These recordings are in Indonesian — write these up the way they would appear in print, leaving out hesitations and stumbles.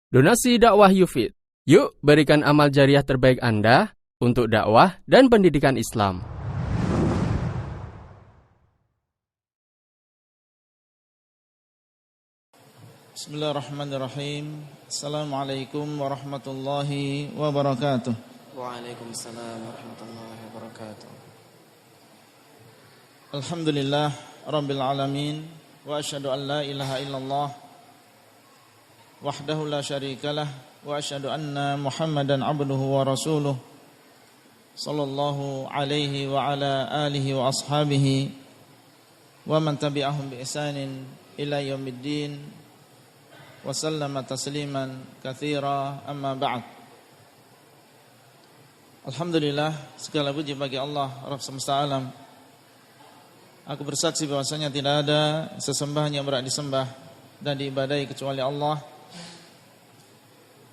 Donasi dakwah Yufid. Yuk berikan amal jariah terbaik Anda untuk dakwah dan pendidikan Islam. Bismillahirrahmanirrahim. Assalamualaikum warahmatullahi wabarakatuh. Waalaikumsalam warahmatullahi wabarakatuh. Alhamdulillah Rabbil alamin. Wa asyhadu an la ilaha illallah wahdahu la syarikalah. Wa asyhadu anna Muhammadan abduhu wa rasuluh sallallahu alaihi wa ala alihi wa ashabihi wa man tabi'ahum bi ihsanin ila yaumiddin wa sallama tasliman katsira, amma ba'd. Alhamdulillah, segala puji bagi Allah Rabb semesta alam. Aku bersaksi bahwasanya tidak ada sesembahan yang berhak disembah dan diibadahi kecuali Allah.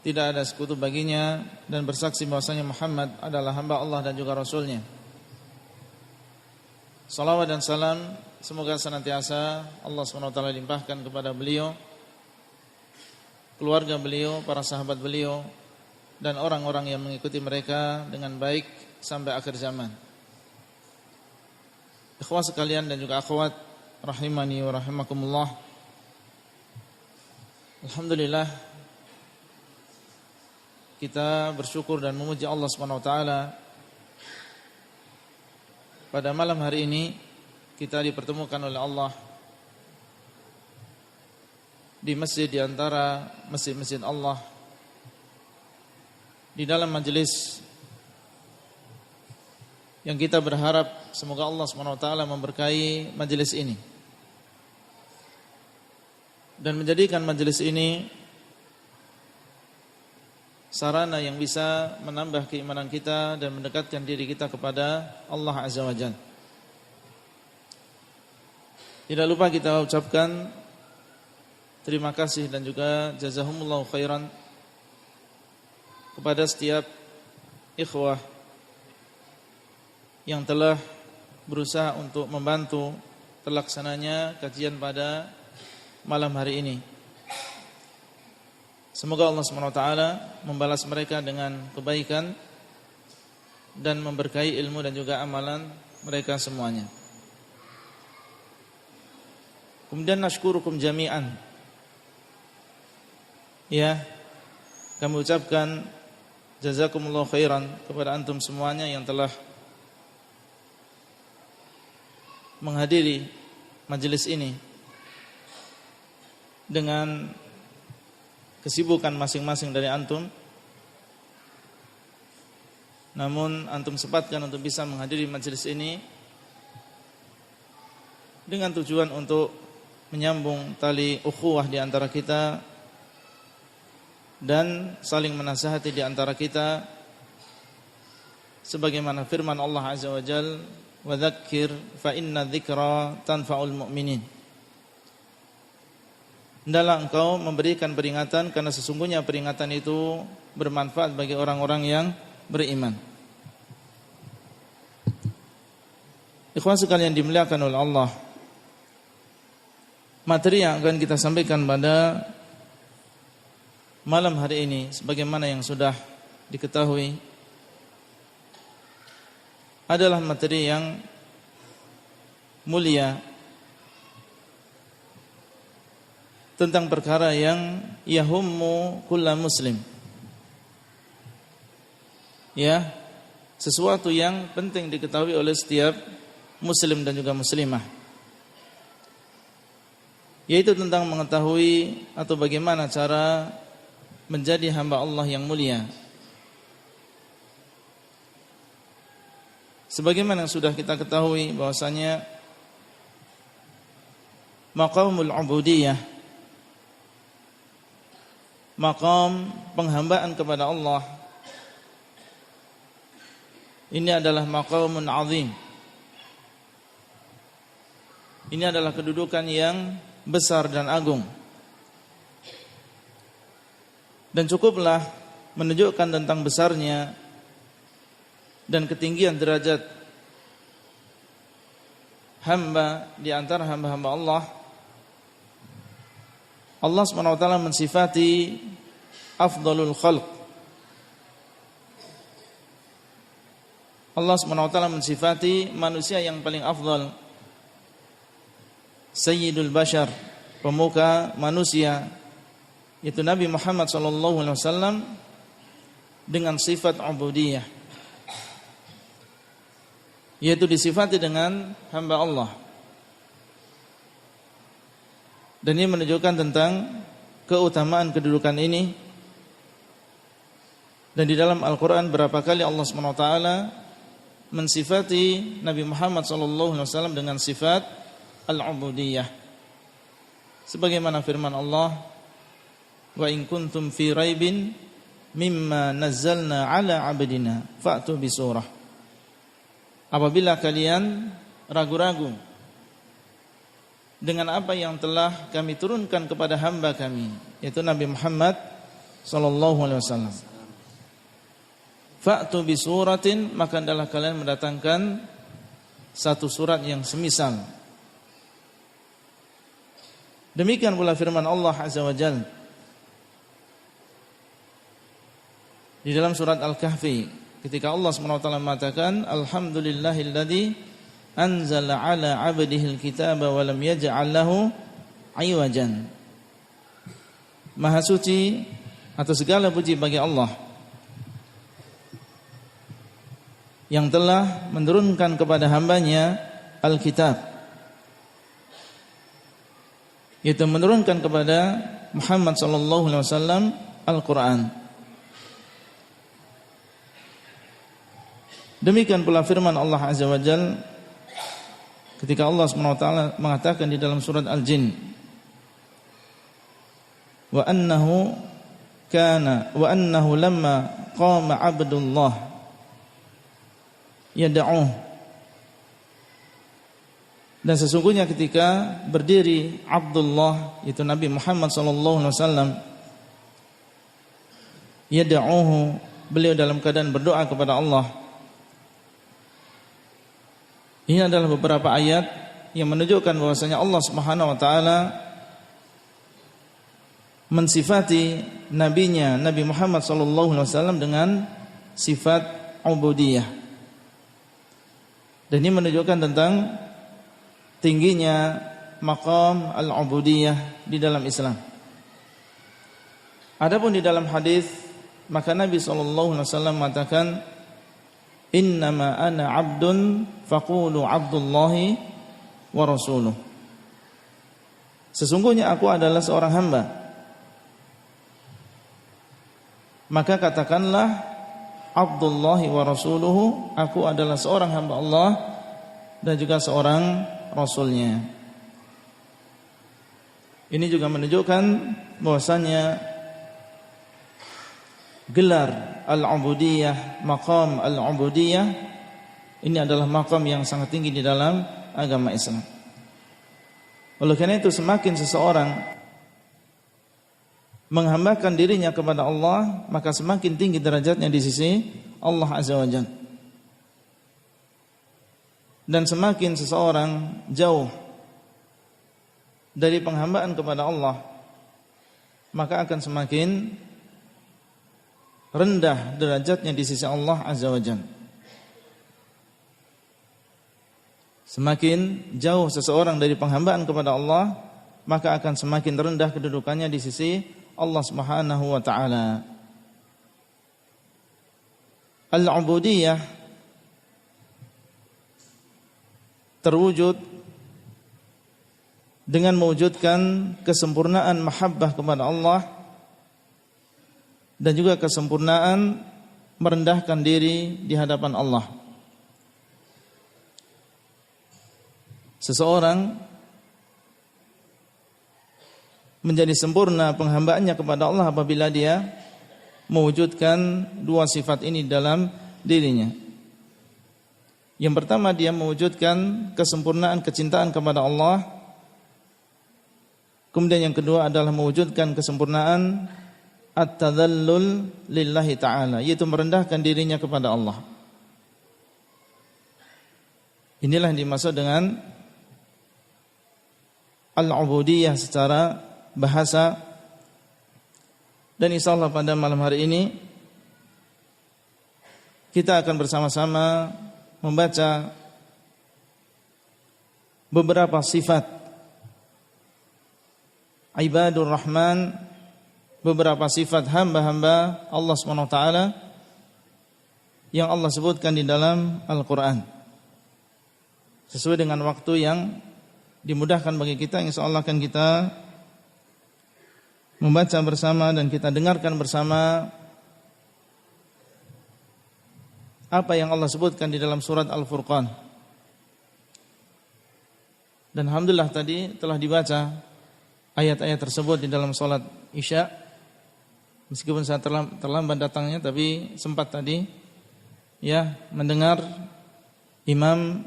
Tidak ada sekutu baginya, dan bersaksi bahwasanya Muhammad adalah hamba Allah dan juga Rasulnya. Salawat dan salam semoga senantiasa Allah SWT limpahkan kepada beliau, keluarga beliau, para sahabat beliau, dan orang-orang yang mengikuti mereka dengan baik sampai akhir zaman. Ikhwah sekalian dan juga akhwat rahimani wa rahimakumullah. Alhamdulillah, kita bersyukur dan memuji Allah SWT. Pada malam hari ini kita dipertemukan oleh Allah di masjid, di antara masjid-masjid Allah, di dalam majelis yang kita berharap semoga Allah SWT memberkahi majelis ini dan menjadikan majelis ini sarana yang bisa menambah keimanan kita dan mendekatkan diri kita kepada Allah Azza wa Jalla. Tidak lupa kita ucapkan terima kasih dan juga jazahumullahu khairan kepada setiap ikhwah yang telah berusaha untuk membantu terlaksananya kajian pada malam hari ini. Semoga Allah SWT membalas mereka dengan kebaikan dan memberkahi ilmu dan juga amalan mereka semuanya. Kemudian nashkurukum jami'an. Ya, kami ucapkan jazakumullahu khairan kepada antum semuanya yang telah menghadiri majelis ini dengan kesibukan masing-masing dari antum. Namun antum sempatkan untuk bisa menghadiri majelis ini dengan tujuan untuk menyambung tali ukhuwah di antara kita dan saling menasihati di antara kita, sebagaimana firman Allah Azza wa Jalla, wa dzakir fa inna dzikra tanfa'ul mu'minin. Hendaklah engkau memberikan peringatan, karena sesungguhnya peringatan itu bermanfaat bagi orang-orang yang beriman. Ikhwan sekalian dimuliakan oleh Allah, materi yang akan kita sampaikan pada malam hari ini, sebagaimana yang sudah diketahui, adalah materi yang mulia tentang perkara yang yahummu kulla muslim. Ya, sesuatu yang penting diketahui oleh setiap muslim dan juga muslimah, yaitu tentang mengetahui atau bagaimana cara menjadi hamba Allah yang mulia. Sebagaimana yang sudah kita ketahui bahwasanya maqamul ubudiyah, maqam penghambaan kepada Allah, ini adalah maqamun azim. Ini adalah kedudukan yang besar dan agung, dan cukuplah menunjukkan tentang besarnya dan ketinggian derajat hamba di antara hamba-hamba Allah. Allah SWT mensifati afdalul khalq. Allah Subhanahu wa taala mensifati manusia yang paling afdal, sayyidul bashar, pemuka manusia, yaitu Nabi Muhammad sallallahu alaihi wasallam dengan sifat ubudiyah, yaitu disifati dengan hamba Allah. Dan ini menunjukkan tentang keutamaan kedudukan ini. Dan di dalam Al-Qur'an berapa kali Allah Subhanahu wa taala mensifati Nabi Muhammad sallallahu alaihi wasallam dengan sifat al-ubudiyah. Sebagaimana firman Allah, "Wa in kuntum fi raibin mimma nazzalna ala 'abdina fa'tu bi surah." Apabila kalian ragu-ragu dengan apa yang telah kami turunkan kepada hamba kami, yaitu Nabi Muhammad sallallahu alaihi wasallam, fa'tu bi suratin, maka adalah kalian mendatangkan satu surat yang semisal. Demikian pula firman Allah Azza wa Jalla di dalam surat Al-Kahfi, ketika Allah SWT mengatakan, alhamdulillahilladzi anzala ala 'abdihil kitaba wa lam yaj'al lahu 'iwajan. Maha suci atau segala puji bagi Allah yang telah menurunkan kepada hambanya Al-Kitab, yaitu menurunkan kepada Muhammad sallallahu alaihi wasallam Al-Qur'an. Demikian pula firman Allah Azza wa Jalla ketika Allah Subhanahu wa taala mengatakan di dalam surat Al-Jin, wa annahu lamma qama 'abdullah yad'uh. Dan sesungguhnya ketika berdiri Abdullah, itu Nabi Muhammad sallallahu alaihi wasallam, yad'uhu, beliau dalam keadaan berdoa kepada Allah. Ini adalah beberapa ayat yang menunjukkan bahwasanya Allah Subhanahu wa taala mensifati nabinya Nabi Muhammad sallallahu alaihi wasallam dengan sifat ubudiyah. Dan ini menunjukkan tentang tingginya maqam al-ubudiyah di dalam Islam. Adapun di dalam hadis, maka Nabi sallallahu alaihi wasallam mengatakan, innama ana 'abdun faqulu 'abdullahi wa rasuluh. Sesungguhnya aku adalah seorang hamba, maka katakanlah Abdullahi wa rasuluhu, aku adalah seorang hamba Allah dan juga seorang Rasulnya. Ini juga menunjukkan bahwasanya gelar al-ubudiyah, maqam al-ubudiyah, ini adalah maqam yang sangat tinggi di dalam agama Islam. Oleh karena itu semakin seseorang menghambakan dirinya kepada Allah, maka semakin tinggi derajatnya di sisi Allah Azza wa Jalla. Dan semakin seseorang jauh dari penghambaan kepada Allah, maka akan semakin rendah derajatnya di sisi Allah Azza wa Jalla. Semakin jauh seseorang dari penghambaan kepada Allah, maka akan semakin rendah kedudukannya di sisi Allah Subhanahu wa taala. Al-ubudiyah terwujud dengan mewujudkan kesempurnaan mahabbah kepada Allah dan juga kesempurnaan merendahkan diri di hadapan Allah. Seseorang menjadi sempurna penghambaannya kepada Allah apabila dia mewujudkan dua sifat ini dalam dirinya. Yang pertama, dia mewujudkan kesempurnaan kecintaan kepada Allah. Kemudian yang kedua adalah mewujudkan kesempurnaan at-tadhallul lillahi ta'ala, yaitu merendahkan dirinya kepada Allah. Inilah yang dimaksud dengan al-ubudiyah secara bahasa. Dan insyaallah pada malam hari ini kita akan bersama-sama membaca beberapa sifat ibadur rahman, beberapa sifat hamba-hamba Allah SWT yang Allah sebutkan di dalam Al-Quran, sesuai dengan waktu yang dimudahkan bagi kita. Insyaallah akan kita membaca bersama dan kita dengarkan bersama apa yang Allah sebutkan di dalam surat Al-Furqan. Dan alhamdulillah tadi telah dibaca ayat-ayat tersebut di dalam salat Isya. Meskipun saya terlambat datangnya, tapi sempat tadi ya mendengar imam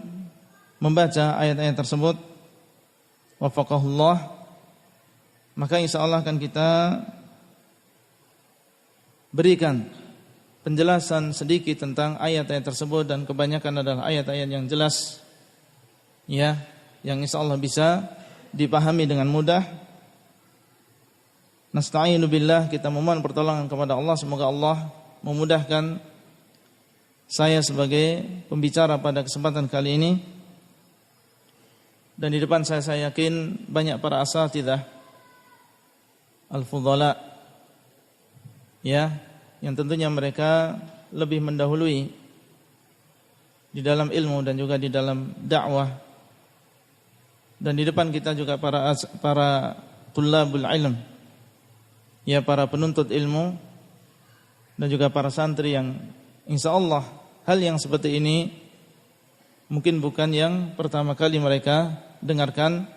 membaca ayat-ayat tersebut. Wafaqahullah. Maka insyaallah akan kita berikan penjelasan sedikit tentang ayat-ayat tersebut, dan kebanyakan adalah ayat-ayat yang jelas ya, yang insyaallah bisa dipahami dengan mudah. Nasta'inu billah, kita memohon pertolongan kepada Allah, semoga Allah memudahkan saya sebagai pembicara pada kesempatan kali ini. Dan di depan saya yakin banyak para asatidzah al-fudhala ya, yang tentunya mereka lebih mendahului di dalam ilmu dan juga di dalam dakwah. Dan di depan kita juga para tullabul ilm ya, para penuntut ilmu, dan juga para santri yang insyaallah hal yang seperti ini mungkin bukan yang pertama kali mereka dengarkan.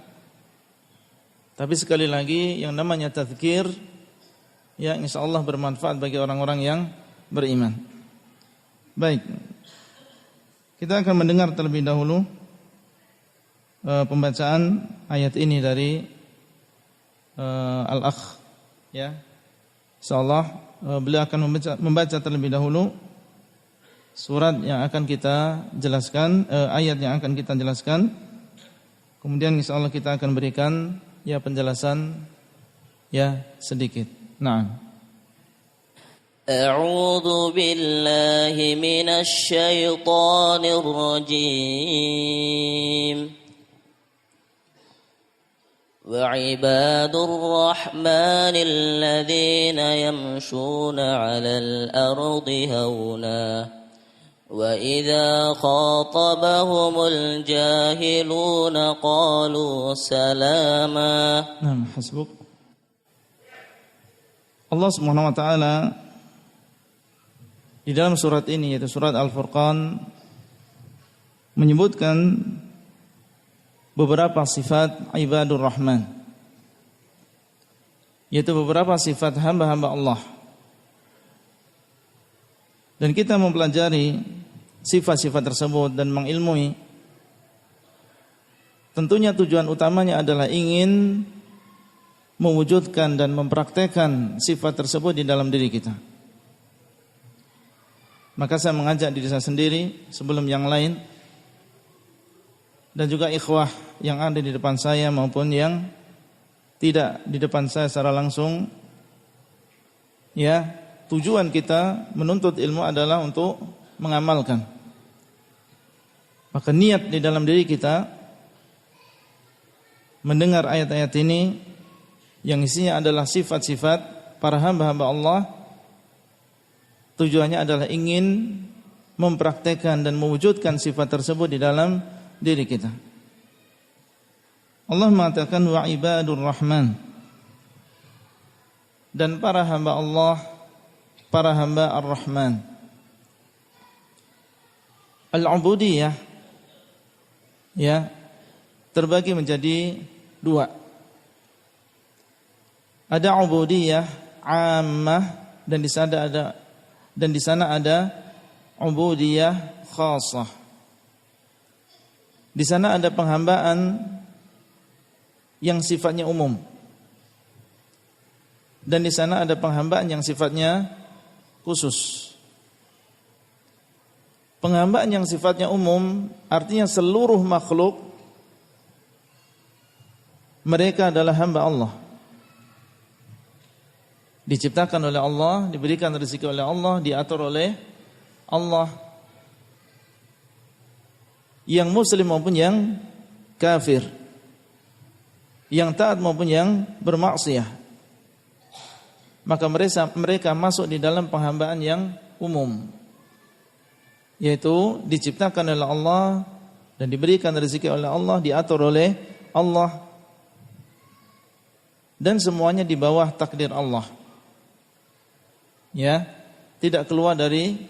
Tapi sekali lagi yang namanya tadzkir ya insyaallah bermanfaat bagi orang-orang yang beriman. Baik, kita akan mendengar terlebih dahulu pembacaan ayat ini dari Al-Akh ya. Insyaallah beliau akan membaca terlebih dahulu surat yang akan kita jelaskan, ayat yang akan kita jelaskan. Kemudian insyaallah kita akan berikan ya penjelasan ya sedikit. Nah. A'udzu billahi minasy syaithanir rajim. Wa ibadur rahmanil ladzina yamshuna 'alal ardi hauna wa idza khatabahumul jahiluna qalu salama. Nah, hasbuk. Allah Subhanahu wa taala di dalam surat ini, yaitu surat Al-Furqan, menyebutkan beberapa sifat ibadur rahman, yaitu beberapa sifat hamba-hamba Allah. Dan kita mempelajari sifat-sifat tersebut dan mengilmui, tentunya tujuan utamanya adalah ingin mewujudkan dan mempraktekkan sifat tersebut di dalam diri kita. Maka saya mengajak diri saya sendiri sebelum yang lain, dan juga ikhwah yang ada di depan saya maupun yang tidak di depan saya secara langsung ya, tujuan kita menuntut ilmu adalah untuk mengamalkan. Maka niat di dalam diri kita mendengar ayat-ayat ini yang isinya adalah sifat-sifat para hamba-hamba Allah, tujuannya adalah ingin mempraktekkan dan mewujudkan sifat tersebut di dalam diri kita. Allah mengatakan wa ibadur rahman, dan para hamba Allah, para hamba Ar-Rahman. Al-ubudiyah ya terbagi menjadi dua. Ada ubudiyah ammah, dan di sana ada ubudiyah khassah. Di sana ada penghambaan yang sifatnya umum, dan di sana ada penghambaan yang sifatnya khusus. Penghambaan yang sifatnya umum artinya seluruh makhluk mereka adalah hamba Allah. diciptakan oleh Allah, diberikan rezeki oleh Allah, diatur oleh Allah, yang muslim maupun yang kafir, yang taat maupun yang bermaksiat, maka mereka masuk di dalam penghambaan yang umum, yaitu diciptakan oleh Allah dan diberikan rezeki oleh Allah, diatur oleh Allah, dan semuanya di bawah takdir Allah. Ya, tidak keluar dari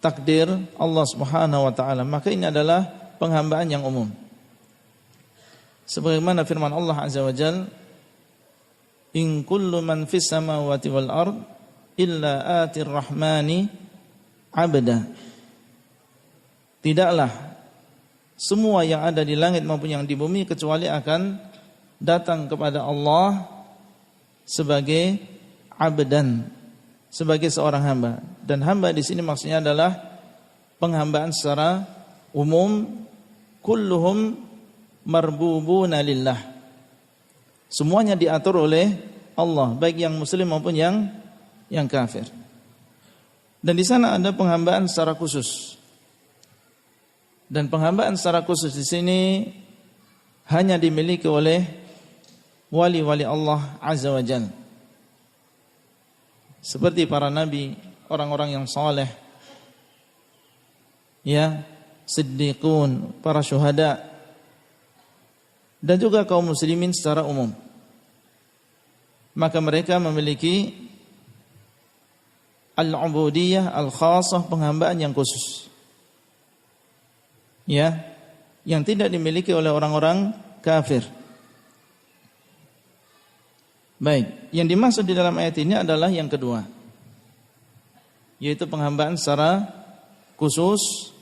takdir Allah Subhanahu wa taala. Maka ini adalah penghambaan yang umum. Sebagaimana firman Allah Azza wa Jalla, "In kullu man fis samawati wal ard illa atir rahmani 'abda." Tidaklah semua yang ada di langit maupun yang di bumi kecuali akan datang kepada Allah sebagai abdan, sebagai seorang hamba. Dan hamba di sini maksudnya adalah penghambaan secara umum, kulluhum marbubuna lillah. Semuanya diatur oleh Allah, baik yang muslim maupun yang kafir. Dan di sana ada penghambaan secara khusus. Dan penghambaan secara khusus di sini hanya dimiliki oleh wali-wali Allah Azza wa Jalla, seperti para nabi, orang-orang yang saleh, ya, siddiqun, para syuhada, dan juga kaum muslimin secara umum. Maka mereka memiliki al-ubudiyah al-khassah, penghambaan yang khusus, ya, yang tidak dimiliki oleh orang-orang kafir. Baik, yang dimaksud di dalam ayat ini adalah yang kedua, yaitu penghambaan secara khusus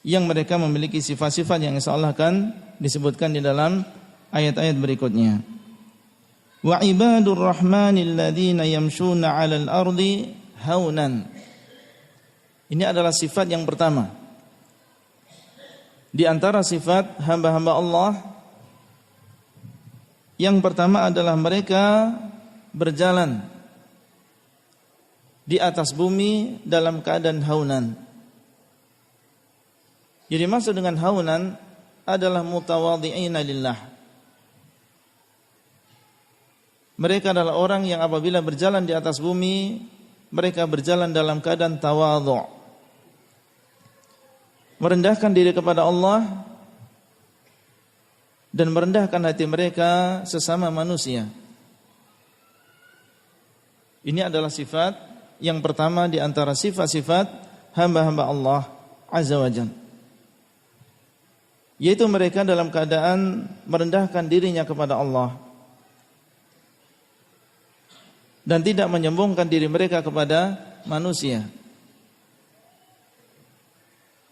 yang mereka memiliki sifat-sifat yang insyaallah akan disebutkan di dalam ayat-ayat berikutnya. Wa ibadur rahmanil ladzina yamshuna 'alal ardi haunan. Ini adalah sifat yang pertama di antara sifat hamba-hamba Allah. Yang pertama adalah mereka berjalan di atas bumi dalam keadaan haunan. Jadi maksud dengan haunan adalah mutawadhi'ina lillah. Mereka adalah orang yang apabila berjalan di atas bumi, mereka berjalan dalam keadaan tawadhu', merendahkan diri kepada Allah dan merendahkan hati mereka sesama manusia. Ini adalah sifat yang pertama di antara sifat-sifat hamba-hamba Allah Azza wa Jalla, yaitu mereka dalam keadaan merendahkan dirinya kepada Allah dan tidak menyombongkan diri mereka kepada manusia,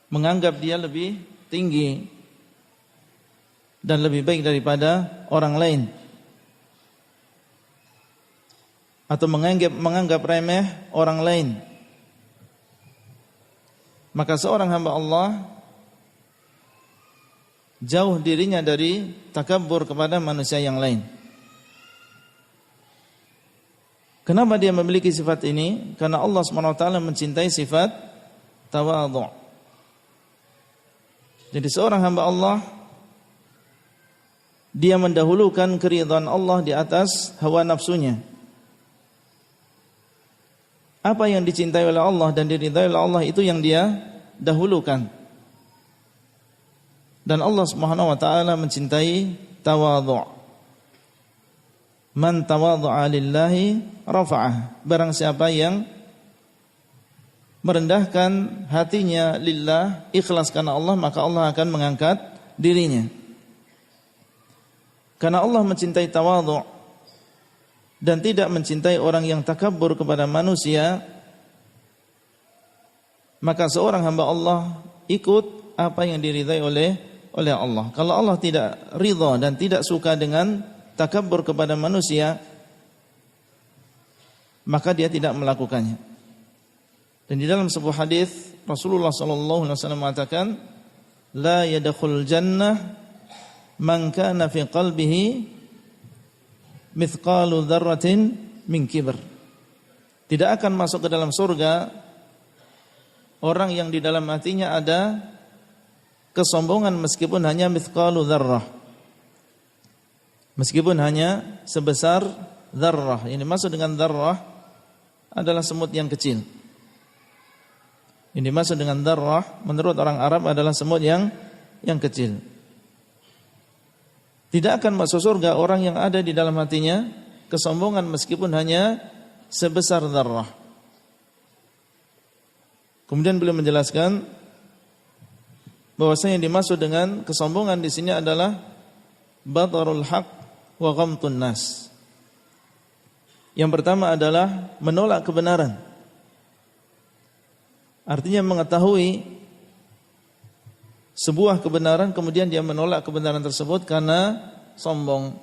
menganggap dia lebih tinggi dan lebih baik daripada orang lain, atau menganggap remeh orang lain. Maka seorang hamba Allah jauh dirinya dari takabbur kepada manusia yang lain. Kenapa dia memiliki sifat ini? Karena Allah SWT mencintai sifat tawadhu'. Jadi seorang hamba Allah, dia mendahulukan keridhaan Allah di atas hawa nafsunya. Apa yang dicintai oleh Allah dan diridhai oleh Allah, itu yang dia dahulukan. Dan Allah Subhanahu wa taala mencintai tawadhu'. Man tawadhu'a lillahi rafa'ah. Barang siapa yang merendahkan hatinya lillah, ikhlas karena Allah, maka Allah akan mengangkat dirinya. Karena Allah mencintai tawadhu' dan tidak mencintai orang yang takabbur kepada manusia, maka seorang hamba Allah ikut apa yang diridhai oleh Allah. Kalau Allah tidak ridha dan tidak suka dengan takabbur kepada manusia, maka dia tidak melakukannya. Dan di dalam sebuah hadis Rasulullah sallallahu alaihi wasallam mengatakan, la yadkhulul jannah man kana fi qalbihi mithqalu dzarratin min kibr. Tidak akan masuk ke dalam surga orang yang di dalam hatinya ada kesombongan meskipun hanya mithqalu dzarrah. Meskipun hanya sebesar dzarrah. Ini maksud dengan dzarrah adalah semut yang kecil. Ini maksud dengan dzarrah menurut orang Arab adalah semut yang kecil. Tidak akan masuk surga orang yang ada di dalam hatinya kesombongan meskipun hanya sebesar dzarrah. Kemudian beliau menjelaskan bahwasanya yang dimaksud dengan kesombongan di sini adalah batarul haq wa ghamtun nas. Yang pertama adalah menolak kebenaran. Artinya mengetahui sebuah kebenaran kemudian dia menolak kebenaran tersebut karena sombong.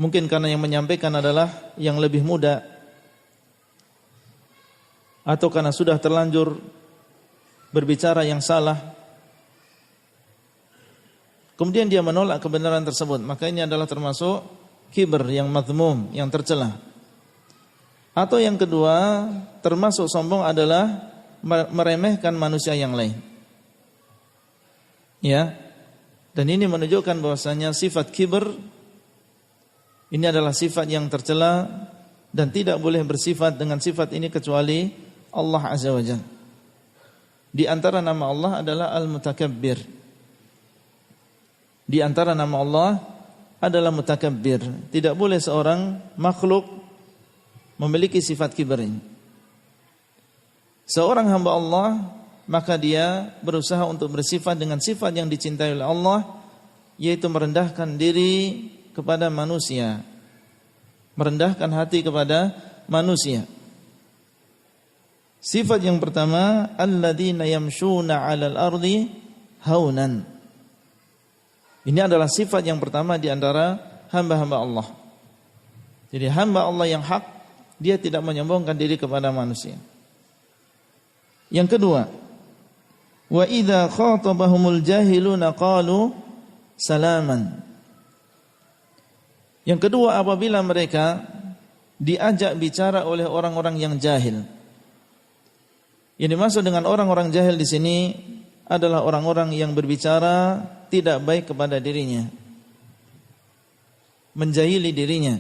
Mungkin karena yang menyampaikan adalah yang lebih muda, atau karena sudah terlanjur berbicara yang salah, kemudian dia menolak kebenaran tersebut. Maka ini adalah termasuk kibr yang madhmum, yang tercela. Atau yang kedua, termasuk sombong adalah meremehkan manusia yang lain. Ya. Dan ini menunjukkan bahwasanya sifat kibr ini adalah sifat yang tercela dan tidak boleh bersifat dengan sifat ini kecuali Allah Azza wa Jalla. Di antara nama Allah adalah Al-Mutakabbir. Di antara nama Allah adalah Mutakabbir. Tidak boleh seorang makhluk memiliki sifat kibr ini. Seorang hamba Allah maka dia berusaha untuk bersifat dengan sifat yang dicintai oleh Allah, yaitu merendahkan diri kepada manusia, merendahkan hati kepada manusia. Sifat yang pertama, alladzina yamshuna 'alal ardi haunan. Ini adalah sifat yang pertama di antara hamba-hamba Allah. Jadi hamba Allah yang hak, dia tidak menyombongkan diri kepada manusia. Yang kedua, wa idza khatabahumul jahiluna qalu salaman. Yang kedua, apabila mereka diajak bicara oleh orang-orang yang jahil. Yang dimaksud dengan orang-orang jahil di sini adalah orang-orang yang berbicara tidak baik kepada dirinya, menjahili dirinya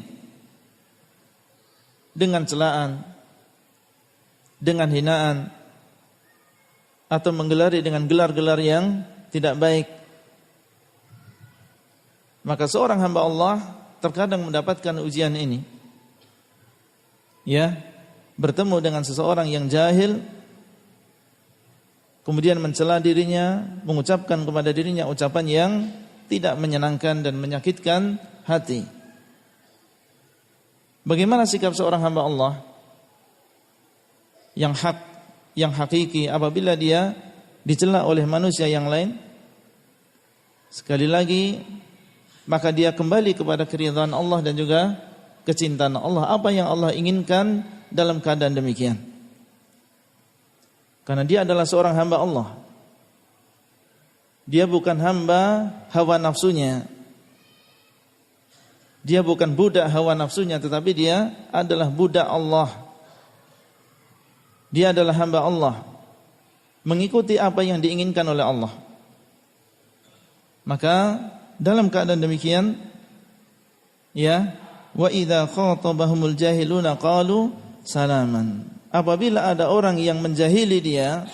dengan celaan, dengan hinaan, atau menggelari dengan gelar-gelar yang tidak baik. Maka seorang hamba Allah terkadang mendapatkan ujian ini, ya, bertemu dengan seseorang yang jahil, kemudian mencela dirinya, mengucapkan kepada dirinya ucapan yang tidak menyenangkan dan menyakitkan hati. Bagaimana sikap seorang hamba Allah yang hak, yang hakiki apabila dia dicela oleh manusia yang lain? Sekali lagi, maka dia kembali kepada keridhaan Allah dan juga kecintaan Allah. Apa yang Allah inginkan dalam keadaan demikian? Karena dia adalah seorang hamba Allah. Dia bukan hamba hawa nafsunya. Dia bukan budak hawa nafsunya, tetapi dia adalah budak Allah. Dia adalah hamba Allah, mengikuti apa yang diinginkan oleh Allah. Maka dalam keadaan demikian, ya, wa idza khatabahumul jahiluna qalu salaman. Apabila ada orang yang menjahili dia,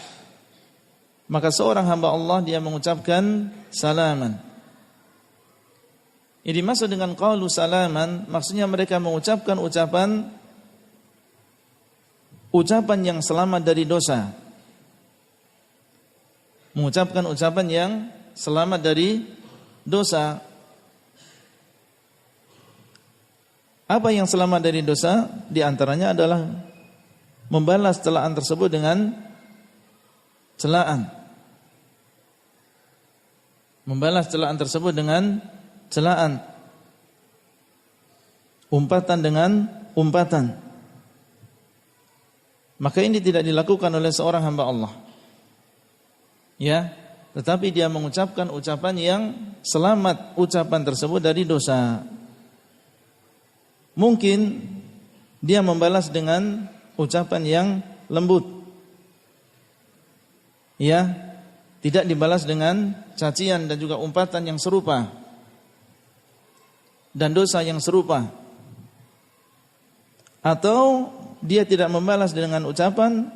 maka seorang hamba Allah dia mengucapkan salaman. Ini dimaksud dengan qalu salaman, maksudnya mereka mengucapkan ucapan yang selamat dari dosa. Mengucapkan ucapan yang selamat dari dosa. Apa yang selamat dari dosa? Di antaranya adalah membalas celaan tersebut dengan celaan. Membalas celaan tersebut dengan celaan. Umpatan dengan umpatan. Maka ini tidak dilakukan oleh seorang hamba Allah. Ya, tetapi dia mengucapkan ucapan yang selamat ucapan tersebut dari dosa. mungkin dia membalas dengan ucapan yang lembut. Ya, tidak dibalas dengan cacian dan juga umpatan yang serupa dan dosa yang serupa. Atau dia tidak membalas dengan ucapan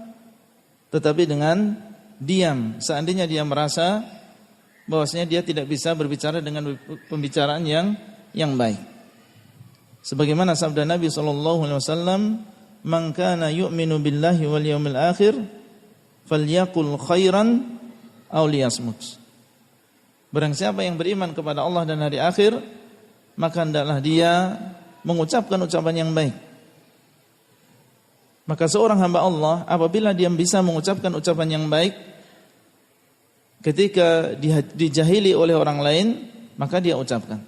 tetapi dengan diam. Seandainya dia merasa bahwasanya dia tidak bisa berbicara dengan pembicaraan yang baik. Sebagaimana sabda Nabi sallallahu alaihi wasallam, "Man kana yu'minu billahi wal yawmil akhir falyaqul khairan aw liyasmut." Barang siapa yang beriman kepada Allah dan hari akhir, maka hendaklah dia mengucapkan ucapan yang baik. Maka seorang hamba Allah apabila dia bisa mengucapkan ucapan yang baik ketika dijahili oleh orang lain, maka dia ucapkan.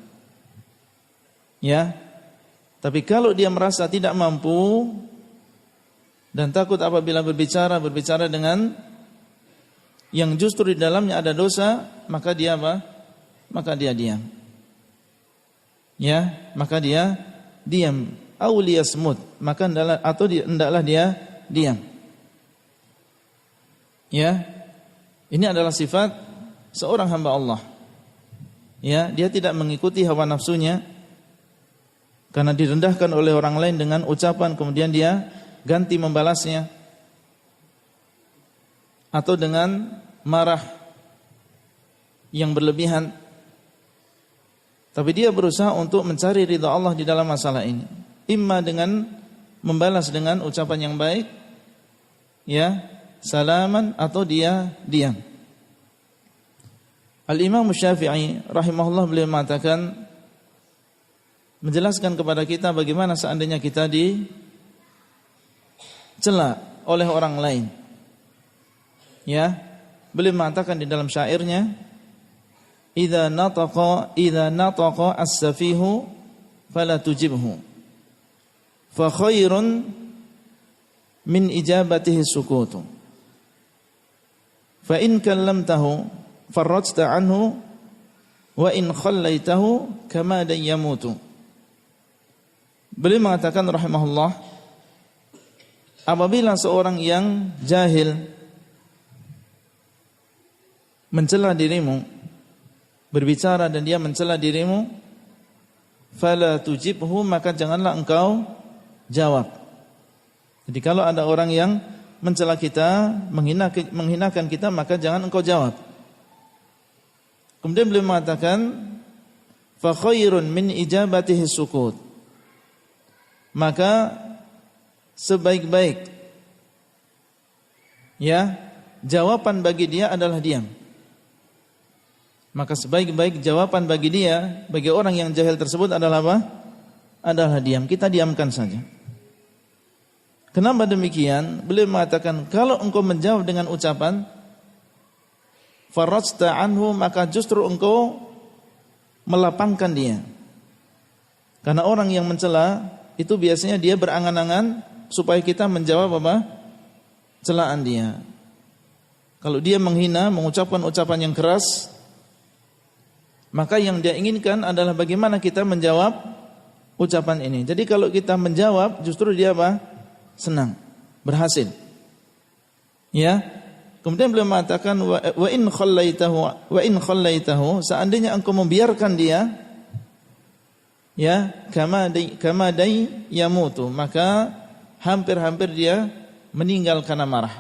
Ya. Tapi kalau dia merasa tidak mampu dan takut apabila berbicara dengan yang justru di dalamnya ada dosa, maka dia apa? Maka dia diam. Ya, maka dia diam. Auliyasmut, maka hendaklah dia diam. Ya. Ini adalah sifat seorang hamba Allah. Ya, dia tidak mengikuti hawa nafsunya karena direndahkan oleh orang lain dengan ucapan kemudian dia ganti membalasnya, atau dengan marah yang berlebihan. Tapi dia berusaha untuk mencari ridha Allah di dalam masalah ini. Imma dengan membalas dengan ucapan yang baik, ya, salaman, atau dia diam. Al-Imam Syafi'i rahimahullah beliau mengatakan, menjelaskan kepada kita bagaimana seandainya kita dicela oleh orang lain. Ya, beliau mengatakan di dalam syairnya, "Idza nataqa as-safihu fala tujibhu. Fa khairun min ijabatihi sukutu. Fa in kallamtahu farrajta anhu wa in khallaitahu kama yamutu." Beliau mengatakan rahimahullah, apabila seorang yang jahil mencela dirimu, berbicara dan dia mencela dirimu, fala tujibhu, maka janganlah engkau jawab. Jadi kalau ada orang yang mencela kita, menghinakan kita, maka jangan engkau jawab. Kemudian beliau mengatakan, fa khairun min ijabatihi sukut. Maka sebaik-baik, ya, jawaban bagi dia adalah diam. Maka sebaik-baik jawaban bagi dia, bagi orang yang jahil tersebut adalah apa? Adalah diam. Kita diamkan saja. Kenapa demikian? Beliau mengatakan, kalau engkau menjawab dengan ucapan farajta anhu, maka justru engkau melapangkan dia. Karena orang yang mencela itu biasanya dia berangan-angan supaya kita menjawab apa? Celaan dia. Kalau dia menghina, mengucapkan ucapan yang keras, maka yang dia inginkan adalah bagaimana kita menjawab ucapan ini. Jadi kalau kita menjawab, justru dia apa? Senang, berhasil. Ya. Kemudian beliau mengatakan, wa in khallaitahu, seandainya engkau membiarkan dia, ya, kama dai yamutu, maka hampir-hampir dia meninggal karena marah.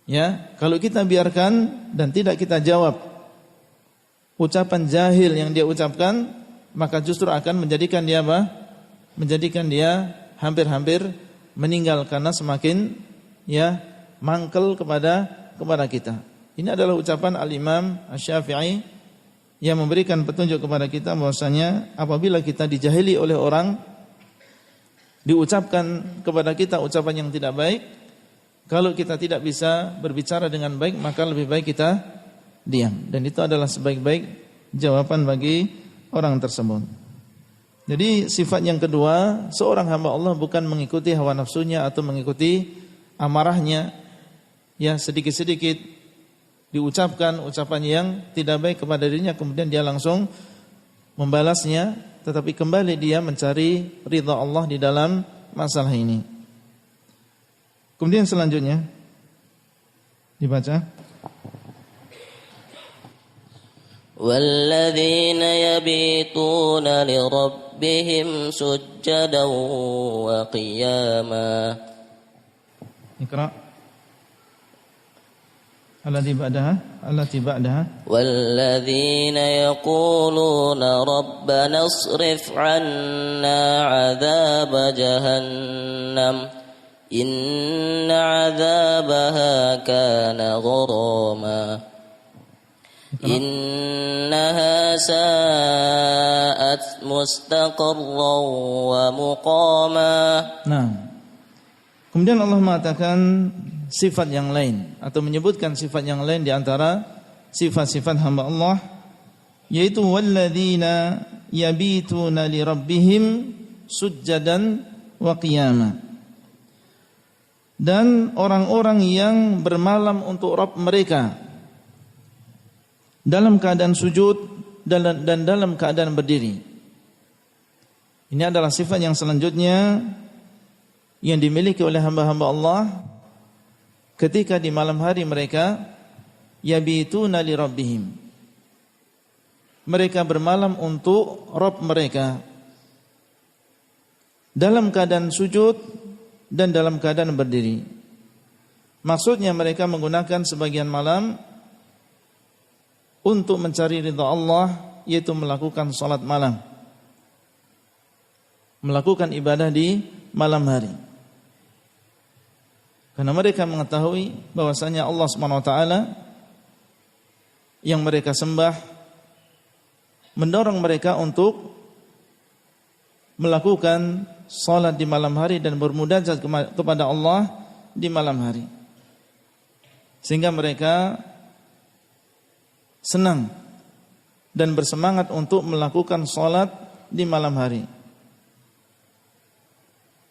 Ya, kalau kita biarkan dan tidak kita jawab ucapan jahil yang dia ucapkan, maka justru akan menjadikan dia apa? Menjadikan dia hampir-hampir meninggal karena semakin, ya, mangkel kepada kita. Ini adalah ucapan Al-Imam Asy-Syafi'i yang memberikan petunjuk kepada kita bahwasanya apabila kita dijahili oleh orang, diucapkan kepada kita ucapan yang tidak baik, kalau kita tidak bisa berbicara dengan baik, maka lebih baik kita diam. Dan itu adalah sebaik-baik jawaban bagi orang tersebut. Jadi sifat yang kedua, seorang hamba Allah bukan mengikuti hawa nafsunya atau mengikuti amarahnya, ya, sedikit-sedikit diucapkan ucapan yang tidak baik kepada dirinya, kemudian dia langsung membalasnya tetapi kembali dia mencari ridha Allah di dalam masalah ini. Kemudian selanjutnya dibaca. وَالَّذِينَ يَبِيتُونَ لِرَبِّهِمْ سُجَّدًا وَقِيَامًا. Iqra. Allati ba'daha. وَالَّذِينَ يَقُولُونَ رَبَّنَا اصْرِفْ عَنَّا عَذَابَ جَهَنَّمَ إِنَّ عَذَابَهَا كَانَ غَرَامًا إِنَّهَا سَاءَتْ مُسْتَقَرًّا وَمُقَامًا. Nah, kemudian Allah mengatakan sifat yang lain atau menyebutkan sifat yang lain di antara sifat-sifat hamba Allah, yaitu walladzina yabituna li rabbihim sujjadan wa qiyama. Dan orang-orang yang bermalam untuk Rabb mereka dalam keadaan sujud dan dalam keadaan berdiri. Ini adalah sifat yang selanjutnya yang dimiliki oleh hamba-hamba Allah ketika di malam hari mereka yabituna li rabbihim. Mereka bermalam untuk Rabb mereka dalam keadaan sujud dan dalam keadaan berdiri. Maksudnya mereka menggunakan sebagian malam untuk mencari ridha Allah, yaitu melakukan salat malam, melakukan ibadah di malam hari. Karena mereka mengetahui bahwasanya Allah SWT yang mereka sembah mendorong mereka untuk melakukan salat di malam hari dan bermunajat kepada Allah di malam hari. Sehingga mereka senang dan bersemangat untuk melakukan salat di malam hari.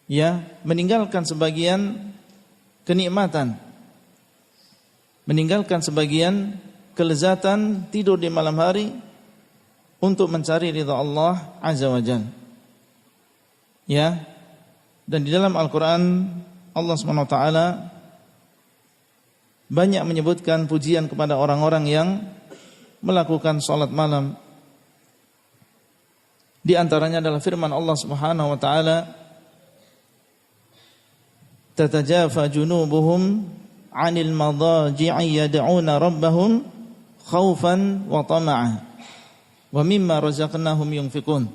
Ya, meninggalkan sebagian kenikmatan, meninggalkan sebagian kelezatan tidur di malam hari untuk mencari ridha Allah Azza wa Jalla. Ya, dan di dalam Al-Quran Allah SWT banyak menyebutkan pujian kepada orang-orang yang melakukan salat malam. Di antaranya adalah firman Allah Subhanahu wa taala, tatajafa junubuhum 'anil madaji'i yad'una rabbahum khaufan wa tama'a wa mimma razaqnahum yunfiqun.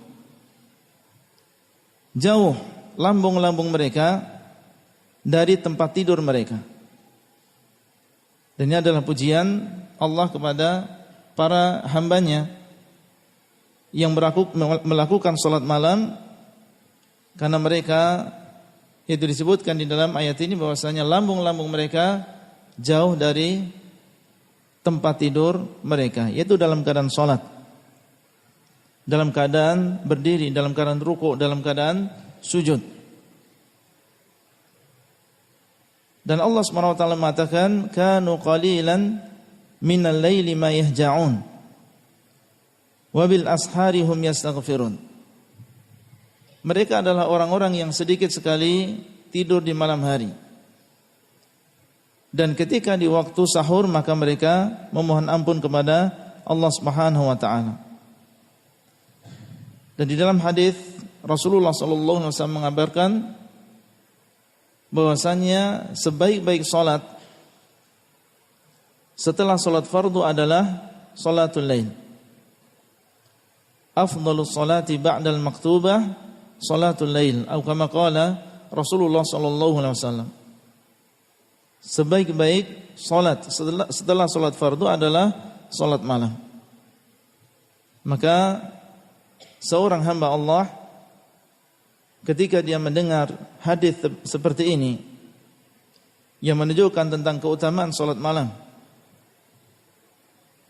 Jauh lambung-lambung mereka dari tempat tidur mereka. Dan ini adalah pujian Allah kepada para hambanya yang melakukan salat malam, karena mereka, itu disebutkan di dalam ayat ini bahwasanya lambung-lambung mereka jauh dari tempat tidur mereka, yaitu dalam keadaan salat, dalam keadaan berdiri, dalam keadaan rukuk, dalam keadaan sujud. Dan Allah SWT mengatakan kanu qalilan minal laili ma yahja'un wa bil ashari hum yastaghfirun. Mereka adalah orang-orang yang sedikit sekali tidur di malam hari, dan ketika di waktu sahur maka mereka memohon ampun kepada Allah Subhanahu wa taala. Dan di dalam hadis Rasulullah sallallahu alaihi wasallam mengabarkan bahwasanya sebaik-baik salat setelah salat fardu adalah salatul lail. Afdhalus salati ba'dal maktubah salatul lail, atau kama qala Rasulullah sallallahu alaihi wasallam. Sebaik-baik salat setelah salat fardu adalah salat malam. Maka seorang hamba Allah ketika dia mendengar hadis seperti ini yang menunjukkan tentang keutamaan salat malam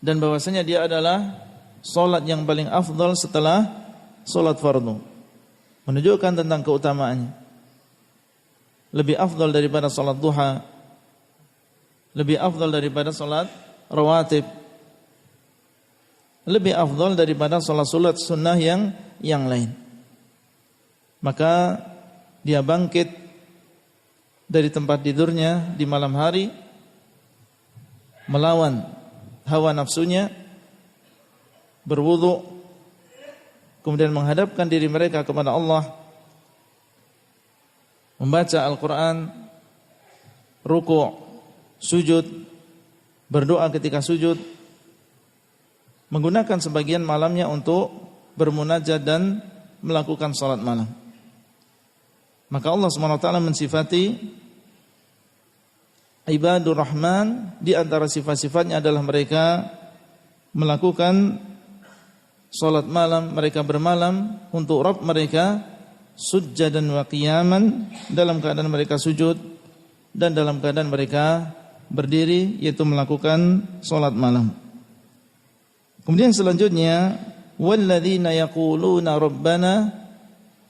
dan bahwasanya dia adalah salat yang paling afdal setelah salat fardu, menunjukkan tentang keutamaannya, lebih afdal daripada salat duha, lebih afdal daripada salat rawatib, lebih afdal daripada salat sunnah yang yang lain. Maka dia bangkit dari tempat tidurnya di malam hari, melawan hawa nafsunya, berwudu, kemudian menghadapkan diri mereka kepada Allah, membaca Al-Quran, ruku', sujud, berdoa ketika sujud, menggunakan sebagian malamnya untuk bermunajat dan melakukan salat malam. Maka Allah SWT mensifati ibadur rahman, di antara sifat-sifatnya adalah mereka melakukan salat malam, mereka bermalam untuk Rabb mereka, sujjadan wa qiyaman, dalam keadaan mereka sujud dan dalam keadaan mereka berdiri, yaitu melakukan salat malam. Kemudian selanjutnya, walladzina yaquluna rabbana